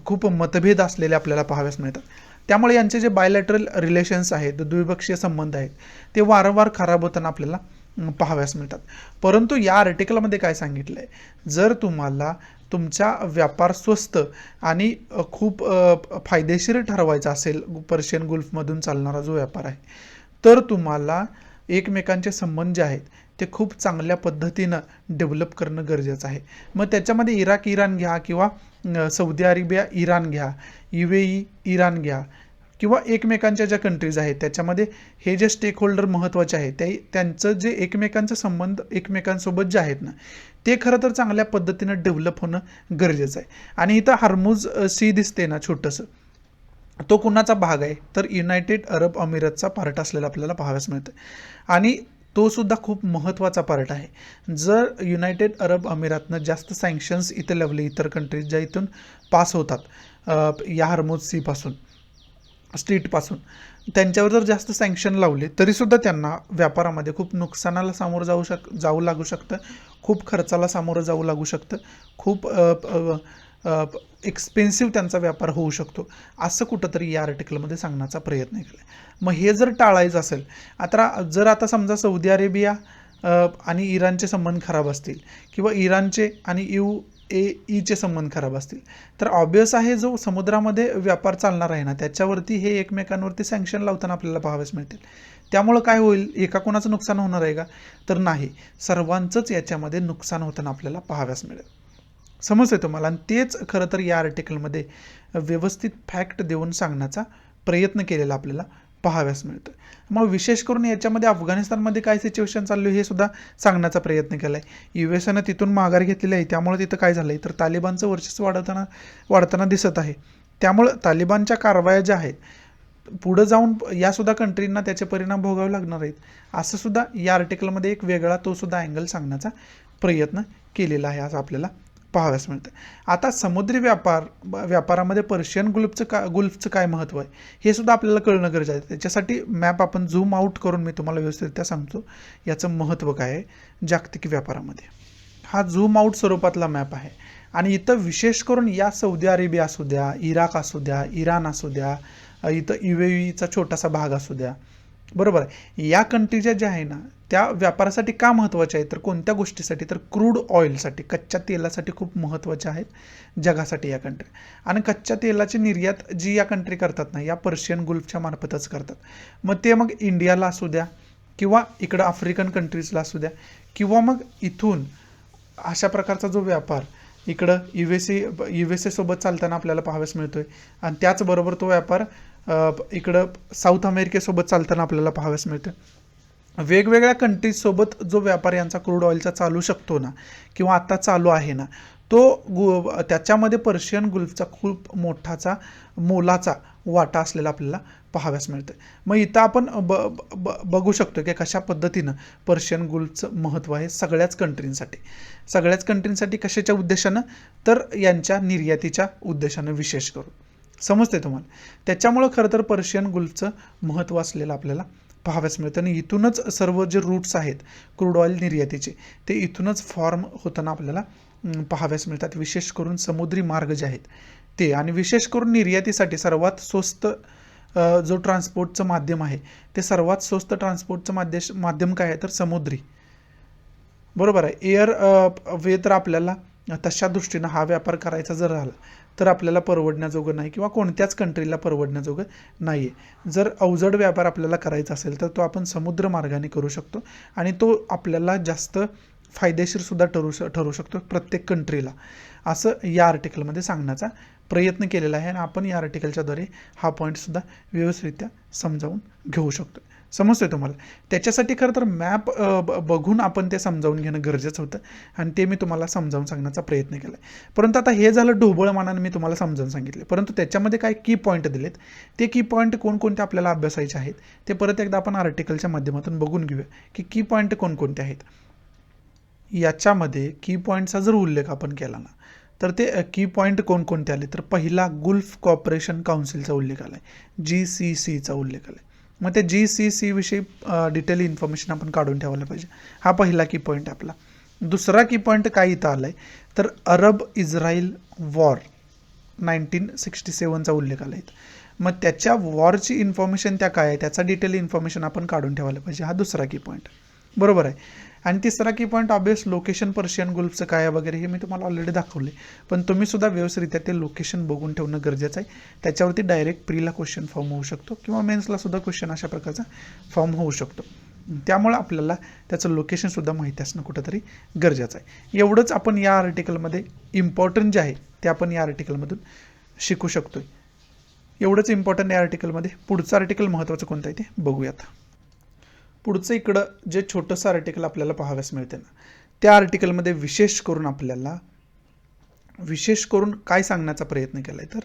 खूप मतभेद असलेले आपल्याला पाहाव्यास मिळतात. त्यामुळे यांचे जे बायलॅटरल रिलेशन्स आहेत, द्विपक्षीय संबंध आहेत, ते वारंवार खराब होताना आपल्याला पाहाव्यास मिळतात. परंतु या आर्टिकलमध्ये काय सांगितलं आहे, जर तुम्हाला तुमचा व्यापार स्वस्त आणि खूप फायदेशीर ठरवायचा असेल पर्शियन गुल्फमधून चालणारा जो व्यापार आहे, तर तुम्हाला एकमेकांचे संबंध जे आहेत ते खूप चांगल्या पद्धतीनं डेव्हलप करणं गरजेचं आहे. मग त्याच्यामध्ये इराक इराण घ्या किंवा सौदी अरेबिया इराण घ्या, UAE इराण घ्या किंवा एकमेकांच्या ज्या कंट्रीज आहेत त्याच्यामध्ये हे जे स्टेक होल्डर महत्त्वाचे आहेत त्यांचं जे एकमेकांचं संबंध एकमेकांसोबत जे आहेत ना, ते खरं तर चांगल्या पद्धतीनं डेव्हलप होणं गरजेचं आहे. आणि इथं हर्मुज सी दिसते ना छोटंसं, तो कुणाचा भाग आहे, तर युनायटेड अरब अमिरातचा पार्ट असलेला आपल्याला पाहाव्यास मिळतं आणि तो सुद्धा खूप महत्त्वाचा पार्ट आहे. जर युनायटेड अरब अमिरातनं जास्त सँक्शन्स इथं लावले इतर कंट्रीज ज्या इथून पास होतात या हर्मुज सीपासून स्ट्रीटपासून, त्यांच्यावर जर जास्त सँक्शन लावले तरीसुद्धा त्यांना व्यापारामध्ये खूप नुकसानाला सामोरं जाऊ लागू शकतं, खूप खर्चाला सामोरं जाऊ लागू शकतं, खूप एक्सपेन्सिव्ह त्यांचा व्यापार होऊ शकतो, असं कुठंतरी या आर्टिकलमध्ये सांगण्याचा प्रयत्न केला. मग हे जर टाळायचं असेल, आता समजा सौदी अरेबिया आणि इराणचे संबंध खराब असतील किंवा इराणचे आणि UAEचे संबंध खराब असतील, तर ऑब्वियस आहे जो समुद्रामध्ये व्यापार चालणार आहे ना, त्याच्यावरती हे एकमेकांवरती सँक्शन लावताना आपल्याला पाहाव्यास मिळतील. त्यामुळं काय होईल, एका कोणाचं नुकसान होणार आहे का, तर नाही, सर्वांचंच याच्यामध्ये नुकसान होताना आपल्याला पाहाव्यास मिळेल. समजते तुम्हाला. आणि तेच खरं तर या आर्टिकलमध्ये व्यवस्थित फॅक्ट देऊन सांगण्याचा प्रयत्न केलेला आपल्याला पाहाव्यास मिळतं. मग विशेष करून याच्यामध्ये अफगाणिस्तानमध्ये काय सिच्युएशन चालली हे सुद्धा सांगण्याचा प्रयत्न केला आहे. USAनं तिथून माघार घेतलेली आहे, त्यामुळे तिथं काय झालं आहे, तर तालिबानचं वर्चस्व वाढताना दिसत आहे. त्यामुळं तालिबानच्या कारवाया ज्या आहेत पुढं जाऊन यासुद्धा कंट्रींना त्याचे परिणाम भोगावे लागणार आहेत, असं सुद्धा या आर्टिकलमध्ये एक वेगळा तो सुद्धा अँगल सांगण्याचा प्रयत्न केलेला आहे असं आपल्याला पाहाव्यास मिळतं. आता समुद्री व्यापारामध्ये पर्शियन गुल्फचं काय महत्त्व आहे हे सुद्धा आपल्याला कळणं गरजेचं आहे. त्याच्यासाठी मॅप आपण झूम आउट करून मी तुम्हाला व्यवस्थितरित्या सांगतो याचं महत्त्व काय आहे जागतिक व्यापारामध्ये. हा झूम आउट स्वरूपातला मॅप आहे आणि इथं विशेष करून या सौदी अरेबिया असू द्या, इराक असू द्या, इराण असू द्या, इथं UAEचा छोटासा भाग असू द्या, बरोबर आहे. या कंट्रीच्या ज्या आहे ना त्या व्यापारासाठी का महत्त्वाच्या आहेत, तर कोणत्या गोष्टीसाठी, तर क्रूड ऑइलसाठी, कच्च्या तेलासाठी खूप महत्त्वाच्या आहेत जगासाठी या कंट्री. आणि कच्च्या तेलाची निर्यात जी या कंट्री करतात ना, या पर्शियन गुल्फच्या मार्फतच करतात. मग इंडियाला असू द्या किंवा इकडं आफ्रिकन कंट्रीजला असू द्या, किंवा मग इथून अशा प्रकारचा जो व्यापार इकडं USA सोबत चालताना आपल्याला पाहाव्यास मिळतोय. आणि त्याचबरोबर तो व्यापार इकडं साऊथ अमेरिकेसोबत चालताना आपल्याला पाहाव्यास मिळतोय. वेगवेगळ्या कंट्रीजसोबत जो व्यापार यांचा क्रूड ऑइलचा चालू शकतो ना, किंवा आता चालू आहे ना, तो त्याच्यामध्ये पर्शियन गुल्फचा खूप मोलाचा वाटा असलेला आपल्याला पाहाव्यास मिळतं. मग इथं आपण बघू शकतो की कशा पद्धतीनं पर्शियन गुल्फचं महत्त्व आहे सगळ्याच कंट्रींसाठी कशाच्या उद्देशानं, तर यांच्या निर्यातीच्या उद्देशानं विशेष करून. समजते तुम्हाला. त्याच्यामुळं खरं तर पर्शियन गुल्फचं महत्त्व असलेलं आपल्याला पाहाव्यास मिळतं. आणि इथूनच सर्व जे रूट्स आहेत क्रूड ऑइल निर्यातीचे ते इथूनच फॉर्म होताना आपल्याला पाहाव्यास मिळतात. विशेष करून समुद्री मार्ग जे आहेत ते, आणि विशेष करून निर्यातीसाठी सर्वात स्वस्त जो ट्रान्सपोर्टचं माध्यम आहे, ते सर्वात स्वस्त ट्रान्सपोर्टचं माध्यम काय आहे, तर समुद्री. बरोबर आहे. एअर वे तर आपल्याला तशा दृष्टीनं हा व्यापार करायचा जर झाला तर आपल्याला परवडण्याजोगं नाही, किंवा कोणत्याच कंट्रीला परवडण्याजोगं नाही आहे. जर अवजड व्यापार आपल्याला करायचा असेल तर तो आपण समुद्र मार्गाने करू शकतो, आणि तो आपल्याला जास्त फायदेशीर सुद्धा ठरू शकतो प्रत्येक कंट्रीला, असं या आर्टिकलमध्ये सांगण्याचा प्रयत्न केलेला आहे. आणि आपण या आर्टिकलच्याद्वारे हा पॉईंटसुद्धा व्यवस्थितरित्या समजावून घेऊ शकतो. समजतंय तुम्हाला. त्याच्यासाठी खरं तर मॅप बघून आपण ते समजावून घेणं गरजेचं होतं, आणि ते मी तुम्हाला समजावून सांगण्याचा प्रयत्न केला आहे. परंतु आता हे झालं ढोबळमानाने मी तुम्हाला समजावून सांगितले, परंतु त्याच्यामध्ये काय की पॉईंट दिलेत, ते की पॉईंट कोणकोणते आपल्याला अभ्यासायचे आहेत ते परत एकदा आपण आर्टिकलच्या माध्यमातून बघून घेऊया की की पॉईंट कोणकोणते आहेत. याच्यामध्ये की पॉईंटचा जर उल्लेख आपण केला ना, तर ते की पॉईंट कोणकोणते आले, तर पहिला गुल्फ कॉपरेशन काउन्सिलचा उल्लेख आला आहे, GCCचा उल्लेख आला आहे. मग ते GCC विषयी डिटेल इन्फॉर्मेशन आपण काढून ठेवायला पाहिजे. हा पहिला की पॉईंट आपला. दुसरा की पॉईंट काय इथं आला आहे, तर अरब इस्रायल वॉर 1967चा उल्लेख आला आहे. मग त्याच्या वॉरची इन्फॉर्मेशन त्या काय आहे, त्याचा डिटेल इन्फॉर्मेशन आपण काढून ठेवायला पाहिजे. हा दुसरा की पॉईंट. बरोबर आहे. आणि तिसरा की पॉईंट ऑब्वियस लोकेशन पर्शियन गुल्फचं काय वगैरे हे मी तुम्हाला ऑलरेडी दाखवले, पण तुम्ही सुद्धा व्यवस्थितरित्या ते लोकेशन बघून ठेवणं गरजेचं आहे. त्याच्यावरती डायरेक्ट प्रीला क्वेश्चन फॉर्म होऊ शकतो, किंवा मेन्सला सुद्धा क्वेश्चन अशा प्रकारचा फॉर्म होऊ शकतो. त्यामुळे आपल्याला त्याचं लोकेशनसुद्धा माहिती असणं कुठंतरी गरजेचं आहे. एवढंच आपण या आर्टिकलमध्ये इम्पॉर्टंट जे आहे ते आपण या आर्टिकलमधून शिकू शकतो. एवढंच इम्पॉर्टंट या आर्टिकलमध्ये. पुढचं आर्टिकल महत्त्वाचं कोणतं आहे ते बघूयात. पुढचं इकडं जे छोटंसं आर्टिकल आपल्याला पाहाव्यास मिळते ना, त्या आर्टिकलमध्ये विशेष करून काय सांगण्याचा प्रयत्न केला आहे, तर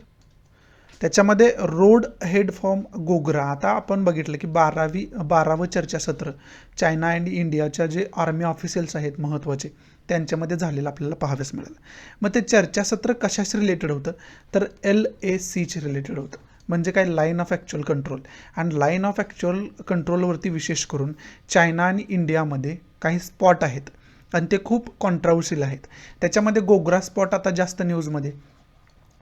त्याच्यामध्ये रोड हेड फ्रॉम गोग्रा. आता आपण बघितलं की 12वं चर्चासत्र चायना अँड इंडियाच्या जे आर्मी ऑफिशियल्स आहेत महत्त्वाचे त्यांच्यामध्ये झालेलं आपल्याला पाहाव्यास मिळालं. मग ते चर्चासत्र कशाशी रिलेटेड होतं, तर LACशी रिलेटेड होतं. म्हणजे काय, लाईन ऑफ ॲक्च्युअल कंट्रोल. आणि लाईन ऑफ ॲक्च्युअल कंट्रोलवरती विशेष करून चायना आणि इंडियामध्ये काही स्पॉट आहेत, आणि ते खूप कॉन्ट्रावर्शियल आहेत. त्याच्यामध्ये गोग्रा स्पॉट आता जास्त न्यूजमध्ये.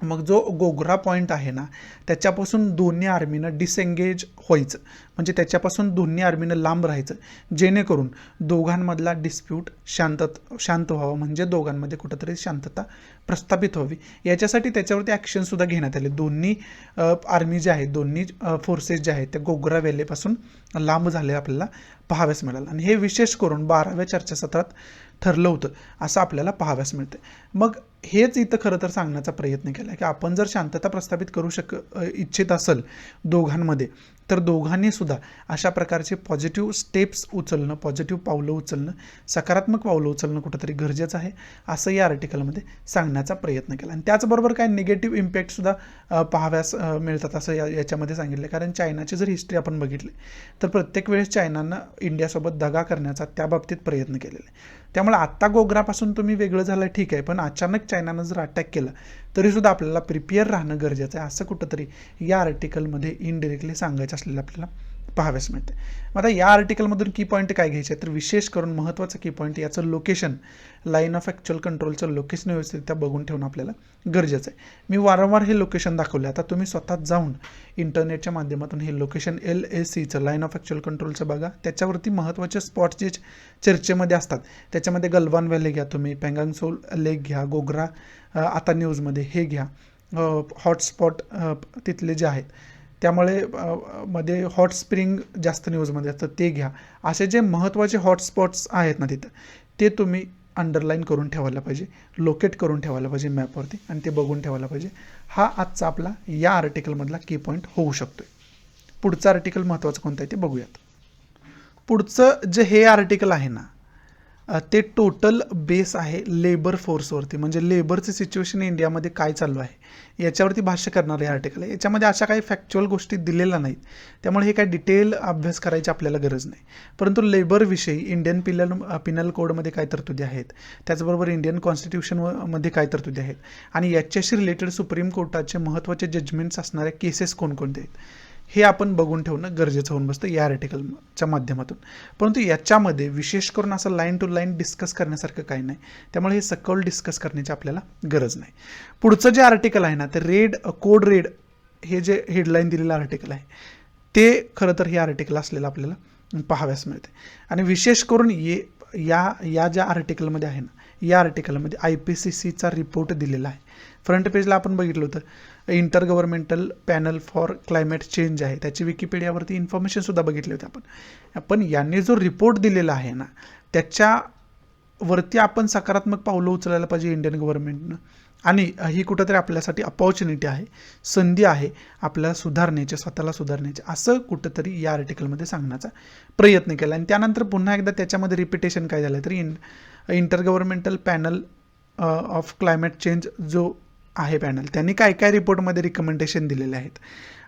मग जो गोग्रा पॉईंट आहे ना, त्याच्यापासून दोन्ही आर्मीनं डिसएंगेज व्हायचं, म्हणजे त्याच्यापासून दोन्ही आर्मीनं लांब राहायचं, जेणेकरून दोघांमधला डिस्प्यूट शांत व्हावं, म्हणजे दोघांमध्ये कुठंतरी शांतता प्रस्थापित व्हावी. याच्यासाठी त्याच्यावरती ॲक्शनसुद्धा घेण्यात आले. दोन्ही आर्मी जे आहेत, दोन्ही फोर्सेस जे आहेत, त्या गोग्रा व्हॅलीपासून लांब झाले आपल्याला पाहाव्यास मिळालं. आणि हे विशेष करून 12व्या चर्चासत्रात ठरलं होतं असं आपल्याला पाहाव्यास मिळतं. मग हेच इथं खरं तर सांगण्याचा प्रयत्न केला की आपण जर शांतता प्रस्थापित करू इच्छित असेल दोघांमध्ये, तर दोघांनी सुद्धा अशा प्रकारचे पॉझिटिव्ह स्टेप्स उचलणं, पॉझिटिव्ह पावलं उचलणं, सकारात्मक पावलं उचलणं कुठंतरी गरजेचं आहे, असं या आर्टिकलमध्ये सांगण्याचा प्रयत्न केला. आणि त्याचबरोबर काय निगेटिव्ह इम्पॅक्टसुद्धा पाहाव्यास मिळतात असं याच्यामध्ये सांगितलं. कारण चायनाची जर हिस्ट्री आपण बघितली तर प्रत्येक वेळेस चायनानं इंडियासोबत दगा करण्याचा त्या बाबतीत प्रयत्न केलेला आहे. त्यामुळे आत्ता गोग्रापासून तुम्ही वेगळं झालं ठीक आहे, पण अचानक चायनानं जर अटॅक केला तरीसुद्धा आपल्याला प्रिपेअर राहणं गरजेचं आहे, असं कुठंतरी या आर्टिकलमध्ये इनडिरेक्टली सांगायचं असलेलं आपल्याला पाहाव्यास मिळते. मग आता या आर्टिकलमधून की पॉईंट काय घ्यायचे तर विशेष करून महत्त्वाचं की पॉईंट याचं लोकेशन, लाईन ऑफ ॲक्च्युअल कंट्रोलचं लोकेशन व्यवस्थितरित्या बघून ठेवणं आपल्याला गरजेचं आहे. मी वारंवार हे लोकेशन दाखवलं, आता तुम्ही स्वतः जाऊन इंटरनेटच्या माध्यमातून हे लोकेशन LACचं लाईन ऑफ ॲक्च्युअल कंट्रोलचं बघा. त्याच्यावरती महत्त्वाचे स्पॉट्स जे चर्चेमध्ये असतात त्याच्यामध्ये गलवान व्हॅली घ्या, तुम्ही पेंगांग सोल लेक घ्या, गोग्रा आता न्यूजमध्ये हे घ्या, हॉटस्पॉट तिथले जे आहेत त्यामुळे मध्ये हॉट स्प्रिंग जास्त न्यूजमध्ये असतं ते घ्या. असे जे महत्त्वाचे हॉटस्पॉट्स आहेत ना तिथं ते तुम्ही अंडरलाईन करून ठेवायला पाहिजे, लोकेट करून ठेवायला पाहिजे मॅपवरती आणि ते बघून ठेवायला पाहिजे. हा आजचा आपला या आर्टिकलमधला की पॉईंट होऊ शकतो. पुढचं आर्टिकल महत्त्वाचं कोणतं आहे ते बघूयात. पुढचं जे हे आर्टिकल आहे ना ते टोटल बेस आहे लेबर फोर्सवरती, म्हणजे लेबरचं सिच्युएशन इंडियामध्ये काय चालू आहे याच्यावरती भाष्य करणारे आर्टिकल आहे. याच्यामध्ये अशा काही फॅक्च्युअल गोष्टी दिलेल्या नाहीत, त्यामुळे हे काही डिटेल अभ्यास करायची आपल्याला गरज नाही. परंतु लेबरविषयी इंडियन पिनल कोडमध्ये काय तरतुदी आहेत, त्याचबरोबर इंडियन कॉन्स्टिट्यूशनमध्ये काय तरतुदी आहेत आणि याच्याशी रिलेटेड सुप्रीम कोर्टाचे महत्त्वाचे जजमेंट्स असणाऱ्या केसेस कोणकोणते आहेत हे आपण बघून ठेवणं गरजेचं होऊन बसतं या आर्टिकलच्या माध्यमातून. परंतु याच्यामध्ये विशेष करून असं लाईन टू लाईन डिस्कस करण्यासारखं काही नाही, त्यामुळे हे सखोल डिस्कस करण्याची आपल्याला गरज नाही. पुढचं जे आर्टिकल आहे ना ते कोड रेड हे जे हेडलाईन दिलेलं आर्टिकल आहे ते खरं तर हे आर्टिकल असलेलं आपल्याला पाहाव्यास मिळते. आणि विशेष करून या ज्या आर्टिकलमध्ये आहे ना या आर्टिकलमध्ये IPCCचा रिपोर्ट दिलेला आहे. फ्रंट पेजला आपण बघितलं होतं inter governmental panel for climate change आहे, त्याची विकिपीडियावरती इन्फॉर्मेशनसुद्धा बघितली होती आपण. पण यांनी जो रिपोर्ट दिलेला आहे ना त्याच्यावरती आपण सकारात्मक पावलं उचलायला पाहिजे इंडियन गव्हर्नमेंटनं. आणि ही कुठंतरी आपल्यासाठी अपॉर्च्युनिटी आहे, संधी आहे आपल्याला सुधारण्याची, स्वतःला सुधारण्याची, असं कुठंतरी या आर्टिकलमध्ये सांगण्याचा प्रयत्न केला. आणि त्यानंतर पुन्हा एकदा त्याच्यामध्ये रिपिटेशन काय झालं तरी inter governmental panel of climate change जो आहे पॅनल त्यांनी काय काय रिपोर्टमध्ये रिकमेंडेशन दिलेले आहेत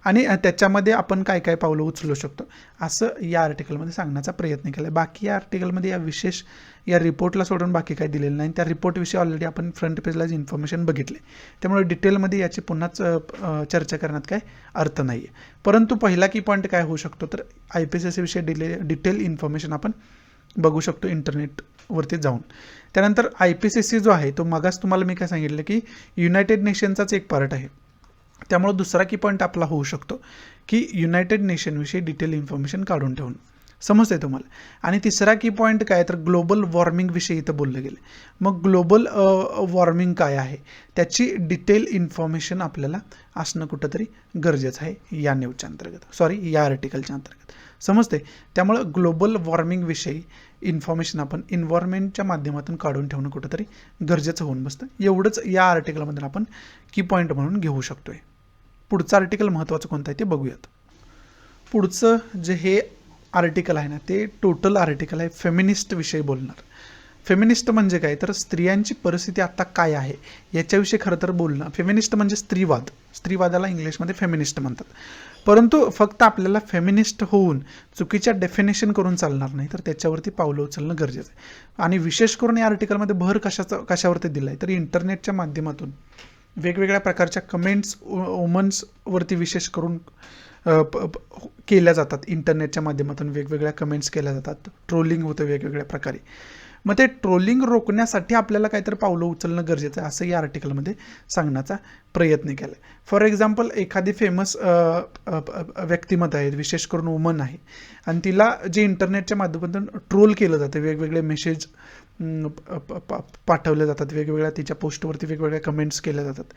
आणि त्याच्यामध्ये आपण काय काय पावलं उचलू शकतो असं या आर्टिकलमध्ये सांगण्याचा प्रयत्न केला आहे. बाकी या आर्टिकलमध्ये या रिपोर्टला सोडून बाकी काही दिलेलं नाही. त्या रिपोर्टविषयी ऑलरेडी आपण फ्रंट पेजला इन्फॉर्मेशन बघितले, त्यामुळे डिटेलमध्ये याची पुन्हाच चर्चा करण्यात काय अर्थ नाही आहे. परंतु पहिला की पॉईंट काय होऊ शकतो तर IPCC विषयी डिटेल इन्फॉर्मेशन आपण बघू शकतो इंटरनेटवरती जाऊन. त्यानंतर IPCC जो आहे तो मगाच तुम्हाला मी काय सांगितलं की युनायटेड नेशनचाच एक पार्ट आहे, त्यामुळे दुसरा की पॉईंट आपला होऊ शकतो की युनायटेड नेशनविषयी डिटेल इन्फॉर्मेशन काढून ठेवून. समजते तुम्हाला. आणि तिसरा की पॉईंट काय तर ग्लोबल वॉर्मिंगविषयी इथं बोललं गेलं. मग ग्लोबल वॉर्मिंग काय आहे त्याची डिटेल इन्फॉर्मेशन आपल्याला असणं कुठंतरी गरजेचं आहे या न्यूजच्या अंतर्गत, या आर्टिकलच्या अंतर्गत. समजते. त्यामुळं ग्लोबल वॉर्मिंगविषयी इन्फॉर्मेशन आपण एन्व्हायरमेंटच्या माध्यमातून काढून ठेवणं कुठंतरी गरजेचं होऊन बसतं. एवढंच या आर्टिकलमध्ये आपण की पॉईंट म्हणून घेऊ शकतोय. पुढचं आर्टिकल महत्त्वाचं कोणतं आहे ते बघूयात. पुढचं जे हे आर्टिकल आहे ना ते टोटल आर्टिकल आहे फेमिनिस्ट विषयी बोलणार. फेमिनिस्ट म्हणजे काय तर स्त्रियांची परिस्थिती आता काय आहे याच्याविषयी खरं तर बोलणं. फेमिनिस्ट म्हणजे स्त्रीवादाला इंग्लिशमध्ये फेमिनिस्ट म्हणतात. परंतु फक्त आपल्याला फेमिनिस्ट होऊन चुकीच्या डेफिनेशन करून चालणार नाही, तर त्याच्यावरती पावलं उचलणं गरजेचं आहे. आणि विशेष करून या आर्टिकलमध्ये भर कशावरती दिला आहे तर इंटरनेटच्या माध्यमातून वेगवेगळ्या प्रकारच्या कमेंट्स वुमन्सवरती विशेष करून केल्या जातात. इंटरनेटच्या माध्यमातून वेगवेगळ्या कमेंट्स केल्या जातात, ट्रोलिंग होतं वेगवेगळ्या प्रकारे. मग ते ट्रोलिंग रोखण्यासाठी आपल्याला काहीतरी पावलं उचलणं गरजेचं आहे असं या आर्टिकलमध्ये सांगण्याचा प्रयत्न केला आहे. फॉर एक्झाम्पल एखादी फेमस व्यक्तिमत्व आहे, विशेष करून वुमन आहे, आणि तिला जे इंटरनेटच्या माध्यमातून ट्रोल केलं जातं, वेगवेगळे मेसेज पाठवले जातात, वेगवेगळ्या तिच्या पोस्टवरती वेगवेगळ्या कमेंट्स केल्या जातात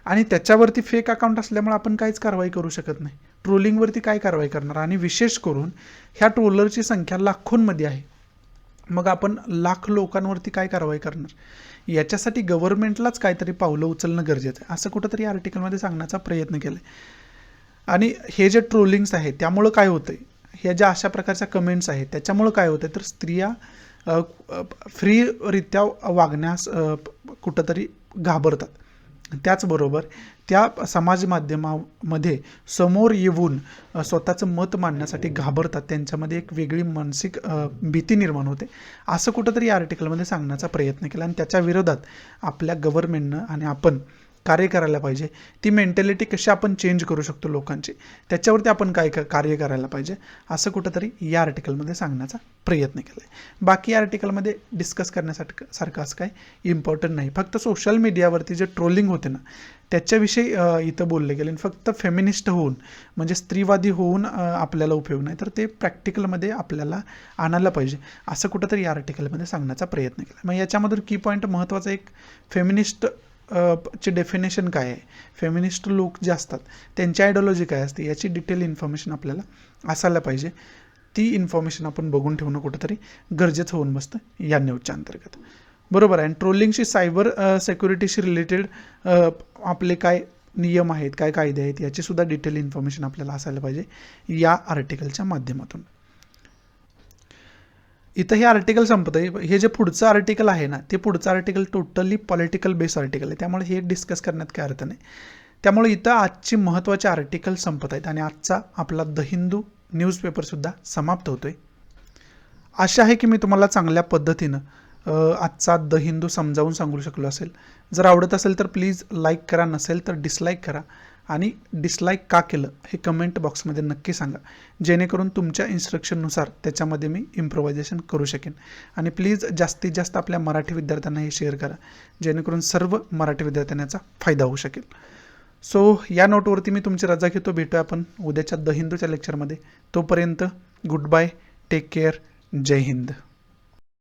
आणि त्याच्यावरती फेक अकाउंट असल्यामुळे आपण काहीच कारवाई करू शकत नाही. ट्रोलिंगवरती काय कारवाई करणार? आणि विशेष करून ह्या ट्रोलरची संख्या लाखोंमध्ये आहे, मग आपण लाख लोकांवरती काय कारवाई करणार? याच्यासाठी गव्हर्नमेंटलाच काहीतरी पावलं उचलणं गरजेचं आहे असं कुठंतरी आर्टिकलमध्ये सांगण्याचा प्रयत्न केला आहे. आणि हे जे ट्रोलिंग्स आहेत त्यामुळं काय होतं आहे, ह्या ज्या अशा प्रकारच्या कमेंट्स आहेत त्याच्यामुळं काय होतं तर स्त्रिया फ्रीरित्या वागण्यास कुठंतरी घाबरतात. त्याचबरोबर त्या समाज माध्यमामध्ये समोर येऊन स्वतःचं मत मांडण्यासाठी घाबरतात, त्यांच्यामध्ये एक वेगळी मानसिक भीती निर्माण होते असं कुठंतरी या आर्टिकलमध्ये सांगण्याचा प्रयत्न केला. आणि त्याच्या विरोधात आपल्या गव्हर्नमेंटनं आणि आपण कार्य करायला पाहिजे, ती मेंटॅलिटी कशी आपण चेंज करू शकतो लोकांची, त्याच्यावरती आपण काय कार्य करायला पाहिजे, असं कुठंतरी या आर्टिकलमध्ये सांगण्याचा प्रयत्न केला आहे. बाकी या आर्टिकलमध्ये डिस्कस करण्यासाठी सारखं असं काय इम्पॉर्टंट नाही. फक्त सोशल मीडियावरती जे ट्रोलिंग होते ना त्याच्याविषयी इथं बोलले गेले. फक्त फेमिनिस्ट होऊन म्हणजे स्त्रीवादी होऊन आपल्याला उपयोग नाही, तर ते प्रॅक्टिकलमध्ये आपल्याला आणायला पाहिजे असं कुठंतरी या आर्टिकलमध्ये सांगण्याचा प्रयत्न केला. मग याच्यामधून की पॉईंट महत्त्वाचा एक फेमिनिस्ट ची डेफिनेशन काय आहे, फेमिनिस्ट लोक जे असतात त्यांची आयडिओलॉजी काय असते याची डिटेल इन्फॉर्मेशन आपल्याला असायला पाहिजे. ती इन्फॉर्मेशन आपण बघून ठेवणं कुठंतरी गरजेचं होऊन बसतं या न्यूजच्या अंतर्गत. बरोबर आहे. आणि ट्रोलिंगशी सायबर सेक्युरिटीशी रिलेटेड आपले काय नियम आहेत, काय कायदे आहेत याची सुद्धा डिटेल इन्फॉर्मेशन आपल्याला असायला पाहिजे या आर्टिकलच्या माध्यमातून. इथं हे आर्टिकल संपतं आहे. हे जे पुढचं आर्टिकल आहे ना ते पुढचं article totally political base article आहे, त्यामुळे हे डिस्कस करण्यात काय अर्थ नाही. त्यामुळे इथं आजची महत्त्वाचे आर्टिकल संपत आहेत आणि आजचा आपला द हिंदू न्यूजपेपरसुद्धा समाप्त होतो आहे. आशा आहे की मी तुम्हाला चांगल्या पद्धतीनं आजचा द हिंदू समजावून सांगू शकलो असेल. जर आवडत असेल तर प्लीज लाईक करा, नसेल तर डिसलाईक करा. आणि डिसलाईक का केलं हे कमेंट बॉक्समध्ये नक्की सांगा, जेणेकरून तुमच्या इन्स्ट्रक्शननुसार त्याच्यामध्ये मी इम्प्रोव्हायझेशन करू शकेन. आणि प्लीज जास्तीत जास्त आपल्या मराठी विद्यार्थ्यांना हे शेअर करा, जेणेकरून सर्व मराठी विद्यार्थ्यांना याचा फायदा होऊ शकेल. सो या नोटवरती मी तुमची रजा घेतो. भेटूया आपण उद्याच्या द हिंदूच्या लेक्चरमध्ये. तोपर्यंत गुड बाय, टेक केअर, जय हिंद.